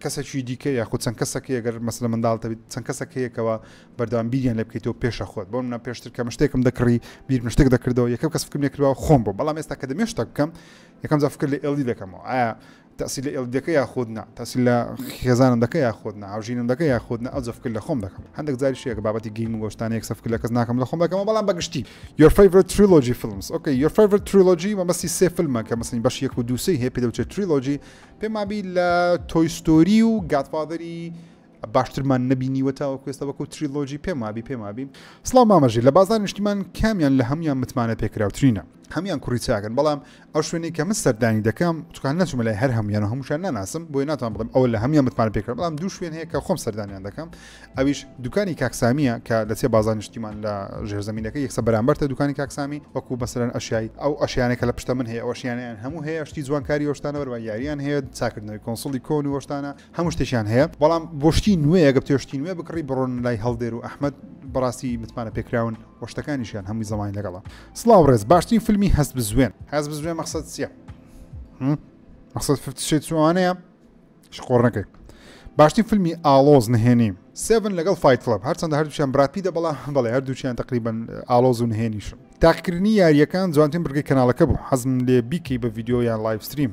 کەسێکی دیکە یاخود چەند کەسێکی ئەگەر مەسەلە منداڵتە بێت چەند کەسێکەوە بەردەوام بیریان لێ بکەیتەوە پێشە خۆت بۆ منە پێشتر کە شتێکم دەکڕی بیر شتێک دەکردەوە یەکەم کەس فکرم نەکردەوە خۆم بۆ بەڵام ئێستا کە دەمێ شتێک بکەم یەکەم جا فکر لە ئێڵدی دەکەمەوە ئایا تأثیل ئێڵدیەکە یاخودنا تأثیل لە خێزانم دەکە یاخودنا هاوژینم دەکە یاخودنا ئەو جا فکر لە خۆم دەکەم هەندێک جاری شەیە بابەتی گەیم و گۆشتانە یەکسە فکر لە کەس ناکەم لە خۆم دەکەمەوە بەڵام بەگشتی your favorite trilogy films okay your favorite trilogy مەبەستی سێ فیلمە کە مەسەڵەن بەش 1 و 2 هەیە پێ دەوترێت trilogy پێم وابی لە تۆی ستۆری و گادفادەری باشترمان نبینیوەتەوە کوێستە وەکو تریلۆجی پێم وابی سڵاو مامەژی لە بازار نیشتیمان کامیان لە هەمویان متمانە پێکراوترینە هەمیان کوڕی چاکن بەڵام ئەو شوێنەی کە من سەردانی دەکەم چکان نەچوومە لای هەر هەمویان و هەمووشان ناناسم بۆی ناتوان بڵێم ئەوە لە هەمیان متمانە پێکرد بەڵام دوو شوێن هەیە کە خۆم سەردانیان دەکەم ئەویش دوکانی کاکسامیە کە لە چێ بازار نیشتیمان لە ژێرزەمینەکە یەکسە بەرامبەرتە دوکانی کاکسامی وەکو بەسەرەن ئەشیای ئەو ئەشیانێکە لە پشتە من هەیە ئەو ئەشیانیان هەموو هەیە شتی جوانکاری ئەوشتانە وەرە یاریان هەیە چاکردنەوەی کۆنسڵی کۆن و ئەوشتانە هەموو شتێکیان هەیە بەڵام بۆشتی نوێ ئەگە پێشتی نوێ بکڕی بڕۆن لای هەڵدێر و ئەحمەد بەڕاستی متمانە پێکراون وەشتەکانیشیان هەمووی زەمانی لەگەڵە سڵاو ڕێز باشترین فیلمی هەست بزوێن هەست بزوێن مەقسەد چییە مەقسەد 50 چوانەیە شقۆڕ نەکەی باشترین فیلمی ئالۆز نهێنی 7 لەگەڵ فایت کلەب هەرچەندە هەردووچیان براپیدە بەڵێ هەردووچیان تقریبا ئالۆز و نهێنیشن تاقیکردنی یاریەکان جوانترین بڕگەی کەناڵەکە بوو حەزم لێ بیکەی بە ڤیدیۆ یان لایڤ ستریم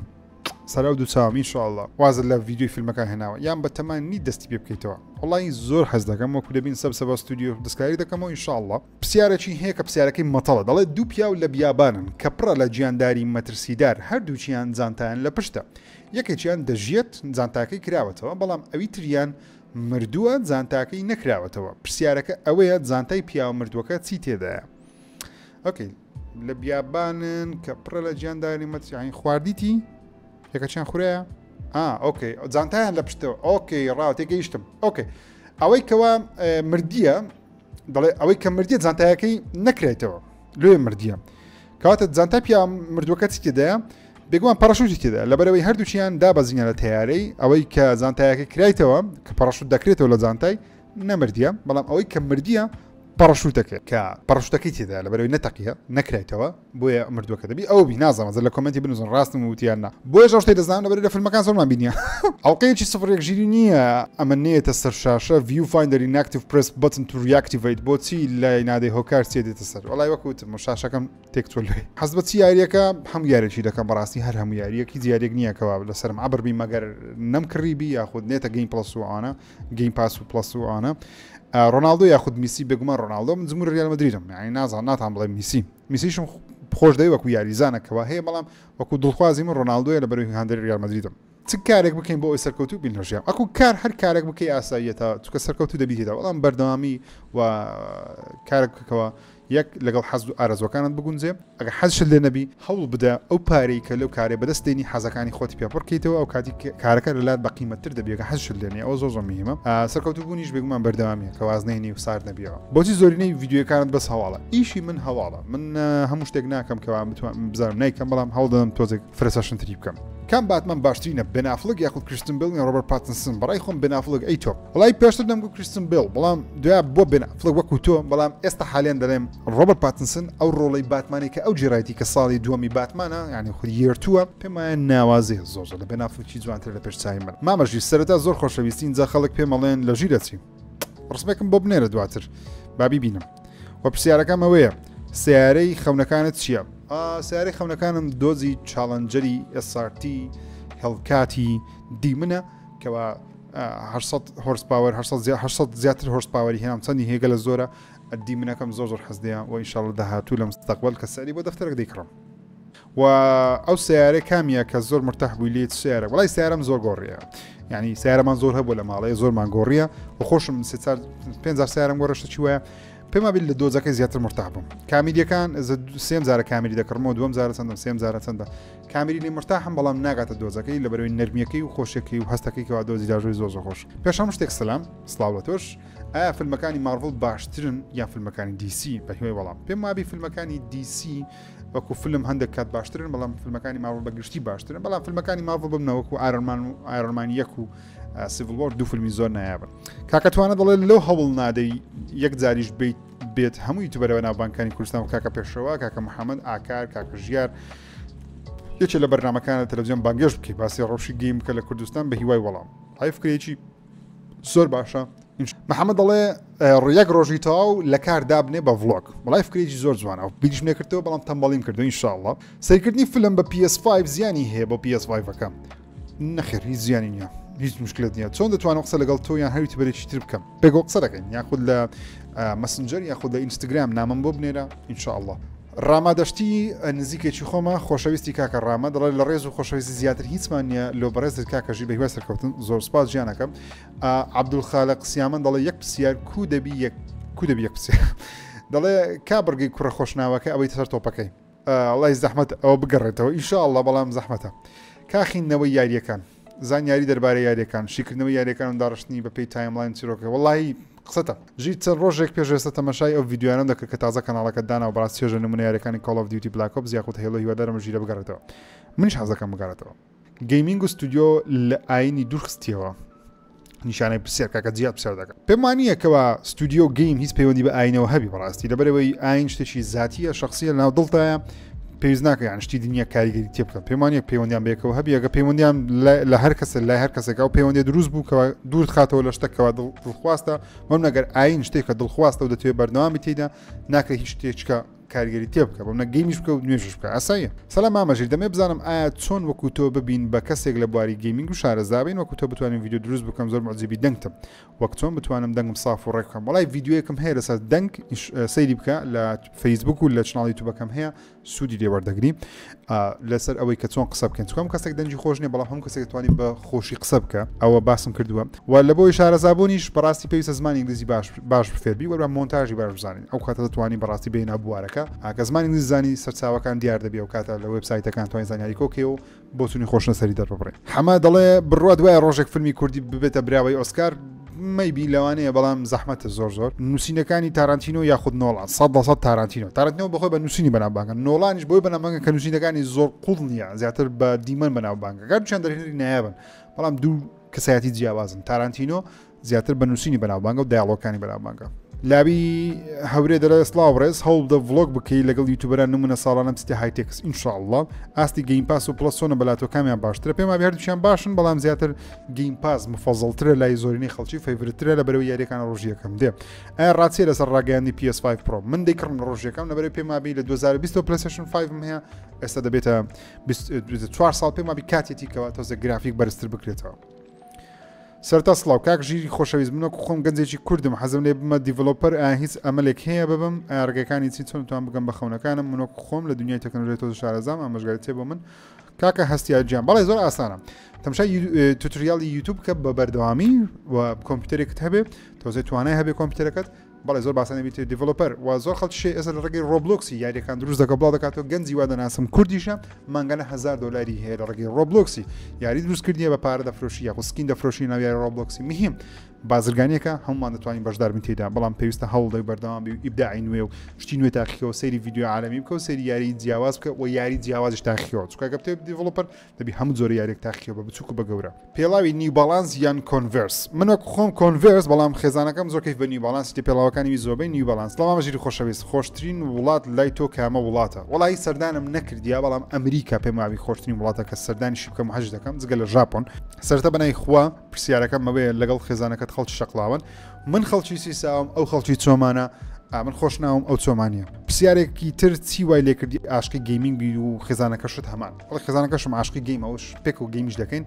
سەراو دوو چاوم ئینشاءالله وازت لە ڤیدیۆی فیلمەکان هێناوە یان بە تەمانی دەستی پێ بکەیتەوە وڵی زۆر حەز دەکەم وەکو دەبین سەب ستودیۆ دەستکاری دەکەمەوە ئینشاءالله پرسیارێکی هەیە کە پرسیارەکەی مەتەڵە دەڵێ دوو پیا و لە بیابانن کە پڕە لە گیانداری مەترسیدار هەردووچیان جانتایان لە پشتە یەکێکیان دەژێت جانتاکەی کراوەتەوە بەڵام ئەوی تریان مردووە جانتاکەی نەکراوەتەوە پرسیارەکە ئەوەیە جانتای پیا و مردووەکە چی تێدایە ئۆکەی لە بیابانن کە پڕە لە گیانداری مەترسیدار خواردیتی یەکەچیان خورەیە ئۆکەی جانتایان لە پشتەوە ئۆکەی ڕاو تێگەیشتم ئۆکەی ئەوەی کەوا مردیە دەڵێ ئەوەی کە مردیە جانتایەکەی نەکرێتەوە لێ مردیە کەواتە جانتای پیا مردووەکە چی تێدایە بێگومان پەرەشوتی تێدا لەبەرەوەی هەردووچیان دابەزینە لە تیارەی ئەوەی کە جانتایەکەی کرایتەوە کە پەرەشوت دەکرێتەوە لە جانتای نەمردیە بەڵام ئەوەی کە مردیە پەرەشوتەکە کە پەرەشوتەکەی تێدا لەبەرەوەی نەتەقیە نەکرێتەوە بۆیە مردووەکە دەبی ئەو بی نازانم لە کۆمنتی بنووسن ڕاستم وتیاننا بۆیە شتێ دەزانم لەبەر لە فیلمەکان زۆرمان بینیە ئەڵقەیەکی سفرێک ژیری نییە ئەمە نێتە سەر شاشە view finder inactive press button to reactivate بۆچی لای نادەی هۆکار چێتێتە سەر وڵای وەکوتم شاشەکەم تێکتۆ لێ حەز بە چی یاریەکە هەموو یاریێکی دەکەم بەڕاستی هەر هەموو یاریەکی دیارێک نییە کەوا لەسەرم عبربی مەگەر نەمکڕیبی یاخود نێتە گەیم پلس و ئانە گەیم پاس و پلس و ئانە رۆناالدۆ یاخود میسی بێگومان ڕۆناالدۆ من جمهور ریال مەدریدم یعنی نازان ناتان بڵێ میسیشم خۆش دەوی وەکو یاریزانەکەەوە هەیە بەڵام وەکو دڵخوازی من ڕۆناالدۆیە لە بەروی هەندێک ریال مەدریدم چ کارێک بکەین بۆ ئەوی سەرکەوتو بین لەژیان ئەکو کار هەر کارێک بکەی ئاساییەتە چکە سەرکەوتو دەبیێتەوە بەڵام بەردەوامی و کارێکەوە یەک لەگەڵ حەز و ئارەزۆکانت بگونجێ ئەگە حەزش لێ نەبی هەوڵ بدە ئەو پارەی کە لەو کارێ بەدەستێنی حەزەکانی خۆتی پێپڕکەیتەوە ئەو کاتی کارەکە لەلات بە قیمەتتر دەبیێگە حەزش لێنێ ئەو زۆر میهمە سەرکەوتو بوونیش بێگومان بەردەوامیە کە وازنێنی و سار نەبیەوە بۆچی زۆرینەی ڤیدیۆکانت بەس هەواڵە ئیشی من هەواڵە من هەموو شتێک ناکەم کەوا بزانم نایکەم بەڵام هەوڵ دەدەم تۆزێک فرەسەشن تری بکەم کام باتمان باشترینە بنافلک یاخود کریستن بیل یا رۆبەرت پاتنسن بەڕای خۆم بنافلک ئەی تۆ وڵای پێشتر دەمگو کریستن بیل بەڵام دوای بۆ بنافلک وەکو تۆ بەڵام ئێستا حالیان دەڵێم ڕۆبەرت پاتنسن ئەو ڕۆڵەی باتمانی کە ئەو جێڕایەتی کە ساڵی دووەمی باتمانە یعنی خودی یێرتووە پێمایە ناوازێ زۆر لە بنافلکی جوانتر لە پێش چای من مامەژی سەرەتا زۆر خۆشەویستین جا خەڵک پێمەڵێن لە ژیرە چی ڕسمێکم بۆ بنێرە دواتر بابی بینم و پرسیارەکەم ئەوەیە سیارەی خەونەکانت چییە سیارەی خەونەکانم دۆزی چاڵەنجەری ئەسارتی هەڵکاتی دیمنە کەوا 800 هۆرس پاوەر 800 زیاتر هۆرس پاوەری هێنام چەندی هێگە لە زۆرە دیمنەکەم زۆر حەزدەیە و ئینشاڵڵا داهاتوو لە مستەقبل کە سەری بۆ دەفتەرێک دەیکڕم و ئەو سیارە کامیە کە زۆر مرتاح بووی لێت سیارە وڵای سیارەم زۆر گۆڕیە یعنی سیارەمان زۆر هەبوو لە ماڵەیە زۆرمان گۆڕیە و خۆشم 5 سیارم گۆڕشتە چی وایە پێما بیل لە دۆزەکەی زیاتر مرتاح بووم کامیریەکان سێم جارە کامیری دەکڕمەوە دووەم جارە چەندە سێم جارە چەندە کامیری لێ مرتاحم بەڵام ناگاتە دۆزەکەی لە بەرەوەی نەرمیەکەی و خۆشیەکەی و هەستەکەی کەوا دۆزی داژۆی زۆر خۆش پێش هەموو شتێک سلام سڵاو لە تۆش ئایا فیلمەکانی مارڤڵ باشترن یان فیلمەکانی دیسی بە هیوای وەڵام پێم وابی فیلمەکانی دیسی وەکو فیلم هەندێک کات باشترن بەڵام فیلمەکانی مارڤڵ بەگشتی باشترن بەڵام فیلمەکانی مارڤڵ بمنەوەکو ئایرۆنمان یەک و سیڤڵ وۆر دوو فیلمی زۆر نایابن کاکەتوانە دەڵێ لەو هەوڵ نادەی یەک جاریش بێت هەموو یوتیوبەرەوە ناوبانکانی کوردستان و کاکە پێشەوە کاکە محەممەد ئاکار کاکە ژیار یەکێ لە بەرنامەکانە تەلەڤیزیۆن بانگێش بکەی باسی ڕۆژی گەیم کە لە کوردستان بە هیوای وەڵام هایفکرێکی زۆر باشە محەممەد دەڵێ ڕیەک ڕۆژی تەواو لە کار دابنێ بە ڤڵۆگ وڵای فکرێکی زۆر جوانە و بیریش نێکردەوە بەڵام تەمبەڵیم کردو ئینشاءڵڵا سەرکردنی فیلم بە PS5 زیانی هەیە بۆ PS5ەکەم نەخێر هیچ زیانی نییە هیچ مشکلت نییە چۆن دەتوانم قسە لەگەڵ تۆ یان هەری تبەرێکی تر بکەم پێگۆ قسە دەکەین یاخود لە مەسنجەر یاخود لە ئینستاگرام نامم بۆ بنێرە ئینشاءڵڵا ڕامادەشتی نزیکێکی خۆمە خۆشەویستی کاکە ڕامە دەڵێ لە ڕێز و خۆشەویستی زیاتر هیچمان نییە لۆ بەڕێزت کاکەژی بە هیوای سەرکەوتن زۆر سپاس ژیانەکەم عەبدولخالق سیامەن دەڵێ یەک پرسیار کو دەبی یەک پرسیار دەڵێ کا بڕگەی کوڕە خۆشناوەکە ئەوەی سەر تۆپەکەی الله زەحمەت ئەوە بگەڕێتەوە ئینشاءالله بەڵام زەحمەتە کاخینەوەی یاریەکان زانیاری دەربارەی یاریەکان شیکردنەوەی یاریەکان داڕشتنی بە پێی تایملاین چیرۆکە وڵی قسەتە ژیت چەند ڕۆژێک پێشێستا تەماشای ئەو ڤیددیویانم دەکرد کە تازە کەناڵەکە دانا و بەڕاستی چێژە نمونە یاریەکانی Call of Duty Black Ops یاخود هێڵە هیوادارم ژیرە بگەڕێتەوە منیش حەزەکەم بگەڕێتەوە گەیمینگ و ستودیۆ لە ئاینی دوورخستیەوە نیشانەی پرسیار کاکە جیات پرسیار دەکەن پێم وانییە کەەوە ستودیۆ گەیم هیچ پەیوەندی بە ئاینەوە هەبی بەڕاستی لەبەرەوەی ئاین شتێکی زیاتیە شخصیە لەناو دڵتایە پێویست ناکە یان شتی دنیا کاریگەری تێ بکەن پێم وانیە پەیوەندیان بەیەکەوە هەبی ئەگە پەیوەندیان لە هەر کەسە لای هەر کەسێکا و پەیوەندی دروست بوو کەەوە دوور خاتەوە لە شتێکەوە دڵخواستە بەم نەگەر ئاین شتێکە دڵخواستە و دەتوێت بەردەوامی تێدا ناکرێت هیچ شتێککە کارگەری تێ بکە بەم نە گەیمیش بکە و نوێژش بکە ئاساییە سەلام مامەژیر دەمێ بزانم ئایا چۆن وەکو تۆ ببین بە کەسێک لە بواری گەیمینگ و شارەزابین وەکو تۆ بتوانین ڤیدیۆ دروست بکەم زۆر معجزبی دەنگتم وەک چۆن بتوانم دەنگم ساف و ڕێک بکەم وڵای ڤیدیۆیەکم هەیە لەسەر دەنگ سەیری بکە لە فەیسبوک و لە چناڵی یوتیوبەکەم هەیە سوودی لێوەردەگری لەسەر ئەوەی کە چۆن قسە بکەن چکۆم کەسێک دەنجی خۆش نیە بەڵام هەم کەسێک توانی بە خۆشی قسە بکە ئەوە باسم کردووە و لە بۆی شارەزابوونیش بەڕاستی پێویستە زمانی ئینگلیزی باش بفێربی وەرە مۆنتاژی باش بزانین ئەو کاتە دەتوانین بەڕاستی بینە بوارەکە ئاکە زمانی ئینگلیزی زانی سەرچاوەکان دیار دەبێ و کاتە لە وێبسایتەکان توانین زانیاری کۆکێ و بۆچوونی خۆشنە سەری دەربڕێ حەما دەڵێ بڕوا دوایە ڕۆژێک فیلمی کوردی ببێتە براوەی ئۆسکار مەیبی لەوانەیە بەڵام زەحمەتە زۆر نووسینەکانی تارانتینۆ یاخود نۆڵان 100% تارانتینۆ بەخۆی بە نووسینی بەناوبانگە نۆڵانیش بۆی بەنامبانگە کە نووسینەکانی زۆر قوڵ نییە زیاتر بە دیمەن بەناوبانگە گەرچیان دەرهێنەری نایابن بەڵام دوو کەسایەتی جیاوازن تارانتینۆ زیاتر بە نووسینی بەناوبانگە و دایاڵۆکانی بەناوبانگە لابی هەورێ دەڵێ سلااوڕێز هەوڵ دە ڤلۆگ بکەی لەگەڵ یوتیوبەران نمونە ساڵانە چتی هایتێکس ئینشاءالله ئاستی گەیم پاس و پلسۆنە بەلاتۆ کامیان باشترە پێم وابێ هەردووچیان باشن بەڵام زیاتر گەیم پاس مفەزڵترە لای زۆرینەی خەڵکی فەیڤرترە لە بەرەوەی یاریەکان ڕۆژیەکەم دێ ئایا ڕاستیە لەسەر ڕاگەیاندنی PS5 Pro من دەیکڕم ڕۆژیەکەم لەبەرەوەی پێم وابێ لە 2020 PlayStation 5 هەیە ئێستا دەبێتە 4 ساڵ پێم وابێ کاتێتی کەوا تۆزە گرافیک بەرزتر بکرێتەوە سەرتا سڵاو کاک ژیری خۆشەویست منەکو خۆم گەنجێکی کوردم حەزم لێ بمە دیڤلۆپەر هیچ ئەمەلێک هەیە ببم ئارگەکانی چی چۆن توان بگەم بە خەونەکانم منۆکو خۆم لە دنیای تەکنۆلۆژی تۆ شارەزام ئاماژگاری تێ بۆ من کاکە هەستیا گیان بەڵێ زۆر ئاسانە تەماشای توتوریالی یوتیوب کە بە بەردەوامی و کۆمپیوتەرێکت هەبێ تۆزێ توانای هەبێ کۆمپیوتەرەکەت بەڵێ زۆر باسانە بیت دیڤلۆپەر و زۆر خەڵکی ئێستا لە ڕێگەی ڕۆبلۆکسی یاریەکان دروست دەکە بڵاو دەکاتەوە گەنجی وا دەناسم کوردیشە مانگانە $1000 هەیە لە ڕێگەی ڕۆبلۆکسی یاری دروستکردنیە بە پارە دەفرۆشی یا سکین دەفرۆشی ناو یاری ڕۆبلۆکسی مهم بازرگانیەکە هەمومان دەتوانین بەشدار بین تێدا بەڵام پێویستە هەوڵدەی بەردەوام بی و ئیبداعی نوێ و شتی نوێ تاقیەوە سەیری ڤیدیۆ عالەمی بکە و سەیری یاری جیاواز بکە و یاری جیاوازش تاقیەوە چونکە ئەگە بتێ دیڤلۆپەر دەبی هەموو زۆر یاریێک تاقیەوە بە بچووک و بە گەورە پێڵاوی نیو باڵانس یان کۆنڤرس من وەکو خۆم کۆنڤرس بەڵام خێزانەکەم زۆر کەیف بە نیو باڵانس پێڵاوەکانی زۆربەی نیو باڵانس لەمامە ژیری خۆشەویست خۆشترین وڵات لای تۆ کامە وڵاتە وڵی سەردانم نەکردیا بەڵام ئەمریکا پێم وابی خۆشترین وڵاتە کە سەردانیشی بکەم حەج دەکەم جگە لە ژاپۆن سەرتا بەنای خوا پرسیارەکەم مەبەیە لەگەڵ خێزانەکەت خەڵکی شەقلاون من خەڵکی سیساوم ئەو خەڵکی چۆمانە من خۆش ناوم ئەو چۆمانیە پرسیارێکی تر چی وای لێ کردی عاشقی گەیمینگ بی و خێزانەکەشت هەمان بەڵێ خێزانەکەشم عاشقی گەیم ئەوش پێک و گەیمیش دەکەین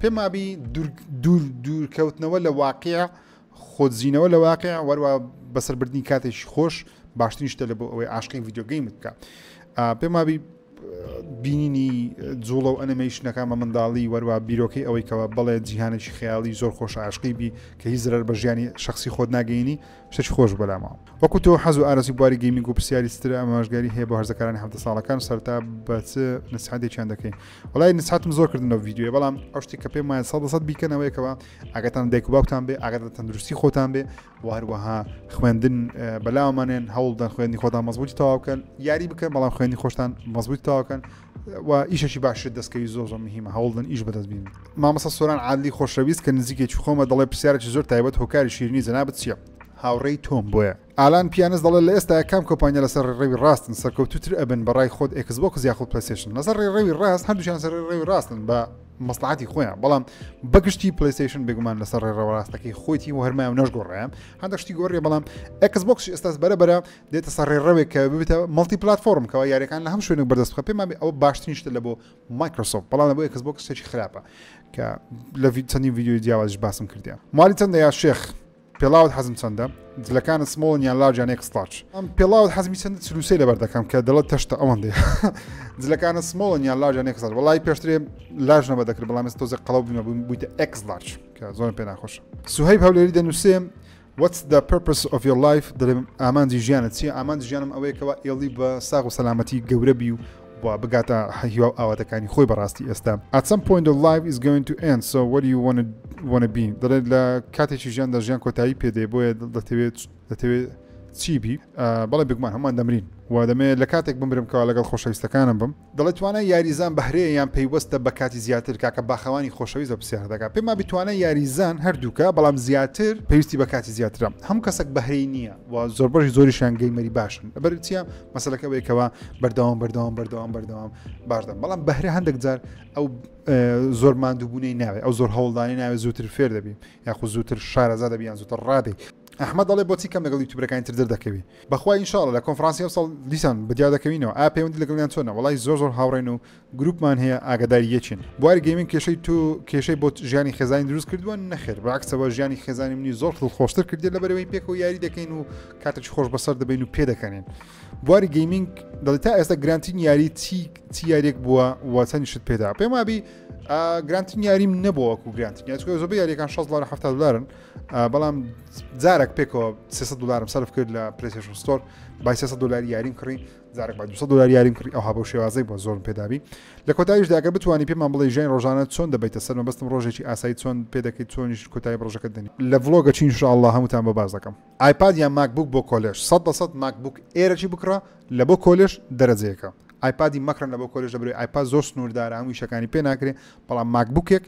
پێم وابی دوورکەوتنەوە لە واقع خۆتزیینەوە لە واقع وەروە بەسەربردنی کاتێکی خۆش باشترین شتە لە بۆ ئەوەی عاشقی ڤیدیۆ گەیمت بکە پێم وابی بینینی جوڵە و ئەنیمەیشنەکان بە منداڵی وەروە بیرۆکەی ئەوەی کەەوە بڵێ جیهانێکی خەیاڵی زۆر خۆش عاشقی بی کە هیچ زرەر بە ژیانی شخصی خۆت ناگەینی شتێکی خۆش بەلامەوە وەکو تۆ حەز و ئارەزی بواری گەیمینگ و پرسیاری سترە ئاماژگاری هەیە بۆ هەرزەکارانی 7 ساڵەکان سەرتا بە چ نسحاتێکیان دەکەین وڵای نسحاتم زۆر کردنەوە ڤیدیۆ بەڵام ئەو شتی کە پێم وایە 100% بیکەنەوەیەکەوە ئاگاتان دایک و باوکتان بێ ئاگاتان تەندروستی خۆتان بێ و هەروەها خوێندن بەلاوەمانێن هەوڵدان خوێندنی خۆتان مەزبوطی تەواوکەن یاری بکەن بەڵام خوێندنی خۆشتان مەزبوطی تەواوکەن و ئیشەشی باشت دەستکەوی زۆر مهمە هەوڵدن ئیش بەدەست بین مامەسە سۆران عادلی خۆشەویست کە نزیکێکی خۆمە دەڵێ پرسیارێکی زۆر تایبەت هۆکاری شیرینی جەنابەت چییە هاوڕێی تۆم بۆیە ئالان پیانز دەڵێت لە ئێستا کام کۆمپانیا لەسەر ڕێوی ڕاستن سەرکەوتوتر ئەبن بەڕای خۆت Xbox یاخود PlayStation لەسەر ڕێوی ڕاست هەردووچیان سەر ڕێوی ڕاستن بە مەسلحەتی خۆیان بەڵام بەگشتی PlayStation بێگومان لەسەر ڕێوە ڕاستەکەی خۆیتی و هەرمایە و نەشگۆڕیان هەندەشتی گۆڕێ بەڵام Xbox ئێستاس بەرەبەرە دێتە سەر ڕێڕەوێک کە ببێتە مەڵتی پلتفۆرم کەەوە یاریەکان لە هەم شوێنێک بەردەست بخە پێم ئەوە باشترین شتە لە بۆ مایکرۆسۆفت بەڵام لە بۆ Xbox شتێکی خراپە کە لە چەندین ڤیدیۆی جیاوازش باسم کردیان مالی چەندە یا شێخ پێڵاوت حەزم چەندە جلەکانە سمۆڵن یان لاج یان ئەکسلاچ ئەم پێڵاوت حەزمی چەندە چلووسەی لەبەر دەکەم کە دەڵێت تەشتە ئەوەندێ جلەکانە سمۆڵن یان لاج یان ئەکسلاچ وڵی پێشترێ لاژ نەبە دەکرد بەڵام ئێستا تۆزێ قەڵەو بوومە بوویتە ئەکسلاچ کە زۆر پێ ناخۆشە سوهەیب هەولێری دەنووسێ What's the purpose of your life دەڵێ ئامانجی ژیانت چییە؟ ئامانجی ژیانم ئەوەیەکەوە ئێڵی بە ساغ و سەلامەتی گەورە بی و بگاتە هیوا ئاواتەکانی خۆی بەڕاستی ئێستا. At some point of life is going to end, so what do you want to be؟ دەڵێت لە کاتێکی ژیاندا ژیان کۆتایی پێدێ بۆیە دەتەوێت چی بی؟ بەڵێ بگومان هەمان دەمرین و دەمێت لە کاتێک بمرمکەوە لەگەڵ خۆشەویستەکانم بم. دەڵێت توانای یاریزان بەهرەیە یان پەیوەستە بە کاتی زیاتر کاکە باخەوانی خۆشەویست بە پرسیار دەکات. پێم وابی توانای یاریزان هەردووکە بەڵام زیاتر پێویستی بە کاتی زیاترە. هەموو کەسێک بەهرەی نییە و زۆربەشی زۆریشیان گەیمەری باشن. لەبەر چییە؟ مەسەلەکە ئەوەیەکەوە بەردەوام باش دەم. بەڵام بەهرە هەندێک جار ئەو زۆر ماندووبوونەی ناوێت، ئەو زۆر هەوڵدانی ناوێت زووتر فێر دەبی یاخود زووتر شارەزا دەبی یان زووتر ڕادەی. ئەحمەد دەڵێ بۆچی کەم لەگەڵ یوتیوبەرەکانی تر دەردەکەوی. بەخوای ئینشاڵڵا لە کۆنفرانسی ئەو ساڵ دیسان بەدیا دەکەوینەوە. ئایا پەیوەندی لەگەڵیان چۆنە؟ وەڵای زۆر هاوڕێن و گروپمان هەیە ئاگاداری یەکین. بواری گەیمینگ کێشەی بۆ ژیانی خێزانی دروست کردووە نەخێر، بەعکسەوە ژیانی خێزانی منی زۆر خۆشتر کردێت لەبەرەوەی پێکەوە یاری دەکەین و کاتێکی خۆش بەسەر دەبین و پێدەکەنین. بواری گەیمینگ دەڵێت تا ئێستا گرانتین یاری چی یاریێک بووە وەچەندیشت پێدا. پێم وابی گرانتین یاریم نەبووە وەکو گرانتین یاچکە زۆربەی یاریەکان $60 بەڵام جارێک پێکەوە $300 سەرف کرد لە پلەیستیشن ستۆر با $300 یاریم کڕی، جارێک با $200 یاریم کڕی ئەوها بۆ شێوازەی بۆ زۆرم پێدابی. لە کۆتاییشدا ئەگەر بتوانانی پێمان بڵێ ژیانی ڕۆژانە چۆن دەبێتە سەر مەبەستم ڕۆژێکی ئاسایی چۆن پێدەکەیت چۆنیش کۆتایی ڕۆژەکەت دەنی. لە ڤلۆگە چین ئینشاءالله هەمووتان بە باز دەکەم. ئایپاد یان ماکبوک بۆ کۆلێژ 100% ماکبوک ئێرەی بکڕە لە بۆ کۆلێژ دەرەجەیەکە. ئایپادی مەکڕن لە بۆ کۆلێژ دەبرێت ئایپاد زۆر سنووردارە هەموو شەکانی پێ ناکرێت، بەڵام ماکبوکێک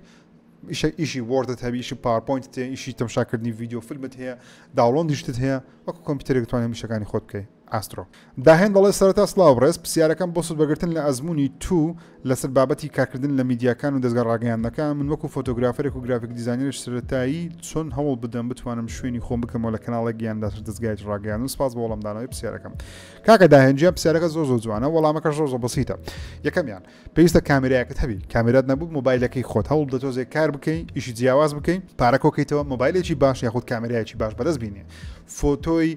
ئیشی وۆردت هەبی ئیشی پاورپۆینت هەیە ئیشی تەماشاکردنی ڤیدیۆ فیلمت هەیە داوڵۆندیشتت هەیە وەکو کۆمپیوتەرێک توانێت هەمیشەکانی خۆت بکەیت. ئاسترۆ داهێن دەڵێ سەرەتا سلااو ڕێز پرسیارەکەم بۆ سوودبەرگرتن لە ئەزمموی تو لەسەر بابەتی کارکردن لە میدیاکان و دەستگا ڕاگەیاندەکان من وەکو فۆتۆگرافەرێک و گرافیک دیزاینەرش سەرەتایی چۆن هەوڵ بدەم بتوانم شوێنی خۆم بکەمەوە لە کەناڵێک گیانداش دەستگای ڕاگەیان و سپاس بۆ وەڵامدانەوەی پرسیارەکەم. کاکە داهێنجیا پرسیارەکە زۆر جوانە وەڵامەکە زۆر بەسیتە. یەکەمیان پێویستە کامێرایەکەت هەبی، کامێرات نەبوو مۆبایلەکەی خۆت هەوڵ بدە تۆزێک کار بکەین ئیشی جیاواز بکەین پارەکۆکەیتەوە مۆبایلێکی باش یاخود کامێرایەکی باش بەدەست بینێ. فۆتۆی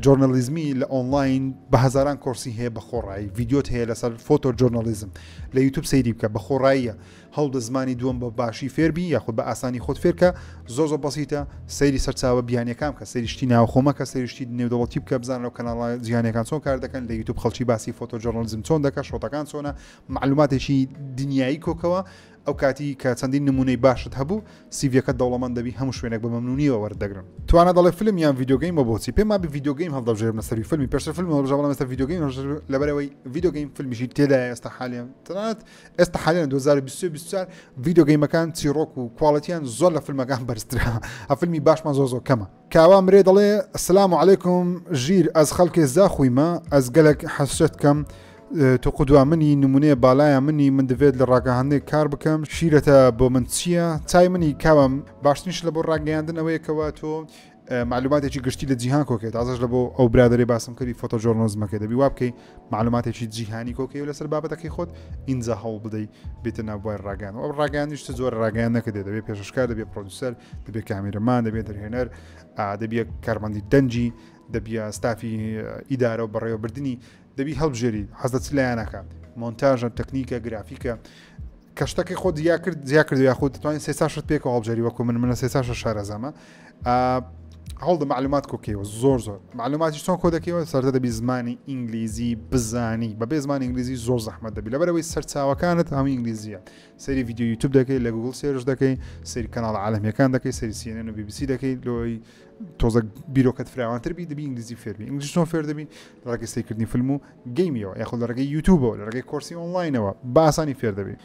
جۆرنەلیزمی لە ئۆنلاین بە هەزاران کۆرسی هەیە بەخۆڕایی ڤیدیۆت هەیە لەسەر فۆتۆ جۆرنەلیزم لە یوتیوب سەیری بکە بەخۆڕاییە هەوڵ زمانی دووەم بە باشی فێربی یاخود بە ئاسانی خۆت فێرکە زۆر بەسیتە سەیری سەرچاوە بیانیەکان کە سەریشتی ناوخۆمەکە سەریشتی نێودەوڵەتی بکە بزانەوە کەناڵ جیهانیەکان چۆن کار دەکەن لە یوتیوب خەڵکی باسی فۆتۆ جۆرنەلیزم چۆن دەکە شۆتەکان چۆنە معلوماتێکی دنیایی کۆکەوە ئەو کاتی کە چەندین نمونەی باشت هەبوو سیڤەکە دەوڵەمەند دەبی هەموو شوێنێک بە مەمنونیەوە وەردەگرن. توانە دەڵێ فیلم یان ڤیدیۆگەیم بە بۆچی پێم وابی ڤیدیۆگەیم هەڵدەبژێرم لەسەری فیلمی پێشتر فیلم هەڵبژێرم لەسەر ڤیدیۆگەیم لەبەرەوەی ڤیدیۆگەیم فیلمیشی تێدایە ئێستا حالیان تەنانەت ئێستا حالیان 2024 ڤیدیۆگەیمەکان چیرۆک و کوواڵەتیان زۆر لە فیلمەکان بەرزترە فیلمی باشمان زۆر کەمە. کاوا مرێ دەڵێ السلام علیکم ژیر ئەز خەڵکێ زاخویمە ئەز گەلک حەسرەت کەم تۆ قودوا منی نمونەیە باڵایە منی من دەوێت لە ڕاگەهاندەی کار بکەم شیرەتە بۆ من چییە چای منی کاوم باشترینش لە بۆ ڕاگەیاندنەوەیەکەوە تۆ معلوماتێکی گشتی لە جیهان کۆکێت ئازش لە بۆ ئەو برادری باسم کردی فۆتۆ جۆرنۆزمەکە دەبی وا بکەی معلوماتێکی جیهانی کۆکەی و لەسەر بابەتەکەی خۆت ئینجا هەوڵ بدەی بێتە ناوبووای ڕاگەیان ئەو ڕاگەیانیشتە زۆر ڕاگەیان نەکردێت دەبێت پێشکار دەبێت پرۆدوسەر دەبێت کامێرەمان دەبێت دەرهێنەر دەبێت کارمەندی دەنجی دەبێت ستافی ئیدارە و بەڕێوەبردننی دەبی هەڵبژێری حەزت لایەنەکە مۆنتاژە تەکنیکە گرافیکە کەشتەکەی خۆ دیا کرد یاخود دەتوانین سێساشت پێکەوە هەڵبژێری وەکو من لە سێساشە شارەزەمە هەڵدە معلومات کۆکەوە زۆر معلوماتی چۆن کۆ دەکەوە سەرتە دەبی زمانی ئینگلیزی بزانی بەبێ زمانی ئینگلیزی زۆر زەحمەت دەبی لەبەرەوەی سەرچاوەکانت هەموو ئینگلیزیە سەری ڤیدیۆ یوتیوب دەکەی لە گوگل سێرش دەکەی سەری کەناڵ عالەمیەکان دەکەی سەری CNN و BBC دەکەی لۆی تۆزە بیرۆکەت فراوانتر بی دەبی ئینگلیزی فێربی ئینگلیزی چۆن فێر دەبی لە ڕێگەی سەیکردنی فیلم و گەیمیەوە یاخود لە ڕێگەی یوتیوبەوە لە ڕێگەی کۆرسی ئۆنلاینەوە بە ئاسانی فێر دەبی.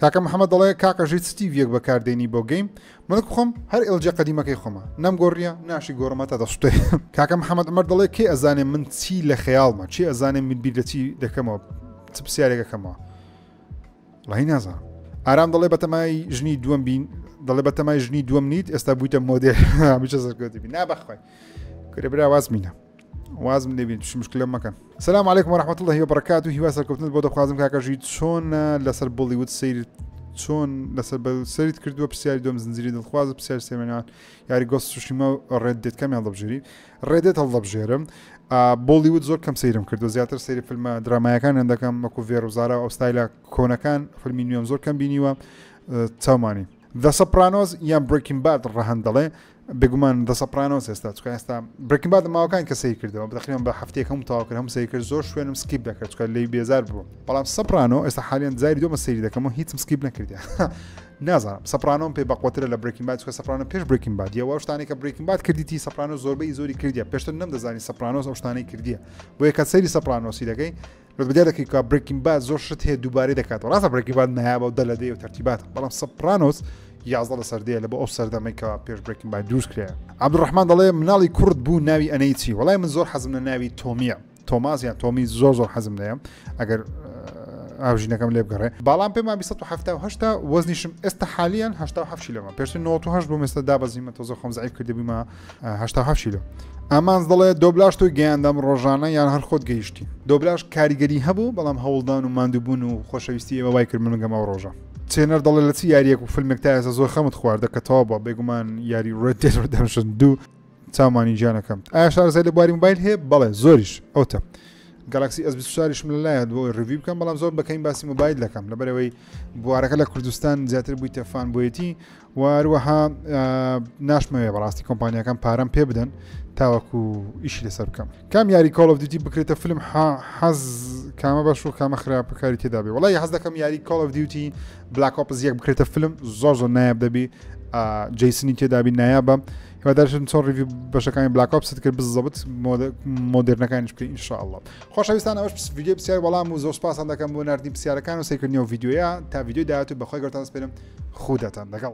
کاکە محەممەد دەڵێ کاکەژیت ستیڤێک بەکاردێنی بۆ گەیم منک خۆم هەر ئێلجە قەدیمەکەی خۆمە نەم گۆڕیە ناشی گۆڕمە تا دەسوتێ. کاکە محەممەد ئەمەر دەڵێ کێ ئەزانێ من چی لە خەیاڵمە چی ئەزانێ من بیر لە چی دەکەمەوە چ پرسیارێکەکەمەوە وڵی نازانم. ئارام دەڵێ بەتەمای ژنی دووەم بین دەڵێ بەتەمای ژنی دووەم نیت ئێستا بوویتە مۆدێل هەمیشە سەرکەوتی بین نابەخوای کرێبرا وازمینە وازم دەبین توش مشکلە مەکەن. سلام علیکم ورحمة الله وبركاته هیوا سەرکەوتنت بۆ دەخوازم کاکەژی چۆن لەسەر بۆلیوود سیر چۆن لەسەر سەریت کردووە پرسیاری دوم زنجیری دڵخواز پرسیار سێمێنان یاری گۆست سوشیمە ڕێدێت کەمیان دەبژێری ڕێدێت هەڵدەبژێرم بۆلیوود زۆر کەم سەیرم کردو زیاتر سەیری فیلمە درامایەکان دەکەم وەکو ڤێڕوزارە ئەو ستایلە کۆنەکان فیلمی نوێم زۆر کەم بینیوە چاومانی The Sopranos یان Breaking Bad ڕەهەن دەڵێ بێگومان The Sopranos ئێستا Breaking Bad ماوەکان کە سەی کردەوە بەتەقریبان بە هەفتەیەک هەموو تەواو کرد هەموو سەی کرد زۆر شوێنم سکیپ دەکرد چکە لێی بێزار بوو بەڵام سەپرانۆ ئێستا حالیان جاری دووەمە سەیری دەکەمەوە هیچم سکیپ نەکردیە نازانم سەپرانۆم پێ بەقوترە لە Breaking Bad چکە سەپرانۆ پێش Breaking Bad یەوە شتانی کە Breaking Bad کردیتی سەپرانۆ زۆربەی زۆری کردیە پێشتر نەمدەزانی سەپرانۆس ئەو شتانەی کردیە بۆ یەکە سەیری سەپرانۆسی دەکەی بەدیار دەکەی کە Breaking Bad زۆر شت هەیە دووبارەی دەکاتەوە ڕاستە Breaking Bad نایابە و دەلەدەی و تەرتیباتە بەڵام سەپرانۆس 11 لە سەردەیە لە بۆ ئەو سەردەمەی کە پێش Breaking Bad دروست کرایە عەبدوڕەحمان دەڵێ مناڵی کورد بوو ناوی ئەنەی چی وەڵای من زۆر حەزم لە ناوی تۆمیە تۆماس یان تۆمی زۆر حەزم لێیە ئەگەر ئاژینەکەم لێ بگەڕێ باڵام پێما 1970 وەزنیشم ئێستا حالیان 87 کیلۆمە پێشتر 98 بووم ئێستا دابەزیمە تۆزە خۆم زعیف کردی بوومە 87 کیلۆ ئامانز دەڵێ دۆبلاژ تۆی گەیاندەم ڕۆژانە یان هەر خۆت گەیشتی دۆبلاژ کاریگەری هەبوو بەڵام هەوڵدان و ماندووبوون و خۆشەویستی ئێوە وای کرد من گەمە ئەو ڕۆژە چێنەر دەڵێ لە چی یاریەک و فیلمێک تا ئێستا زۆر خەمت خواردە کە تەواو بووە بێگومان یاری Red Dead Redemption 2 چاومانی گیانەکەم ئایا شارەزای لە بواری موبایل هەیە بەڵێ زۆریش ئەوتە گالاکسی S24 لەلایە بۆ ریڤیو بکەم بەڵام زۆر بەکەین باسی موبایل دەکەم لەبەرەوەی بوارەکە لە کوردستان زیاتر بوویتە فان بۆیەتی واروەها ناشمەوێ بەڕاستی کۆمپانیەکان پارەم پێ بدەن تاوەکو ئیشی لەسەر بکەم کام یاری Call of Duty بکرێتە فیلم حەز کامە بەش و کامە خراپەکاری تێدا بێ وڵی حەز دەکەم یاری Call of Duty Black Ops 1 بکرێتە فیلم زۆر نایاب دەبی جیسنی تێدابی نایابە هیوادارشم چۆن ریڤیو بەشەکانی Black Ops کرد بزەبت مۆدرنەکانیش بکەین ئینشاءالله خۆشەویستان ئەوەش ڤیدیۆ پرسیار وەڵام و زۆر سپاسان دەکەم بۆ ناردنی پرسیارەکان و سەیرکردنەوە ڤیدیۆیە تا ڤیدیۆ داهاتوو بەخۆی گەورتان سپێرم خودەتان لەگەڵ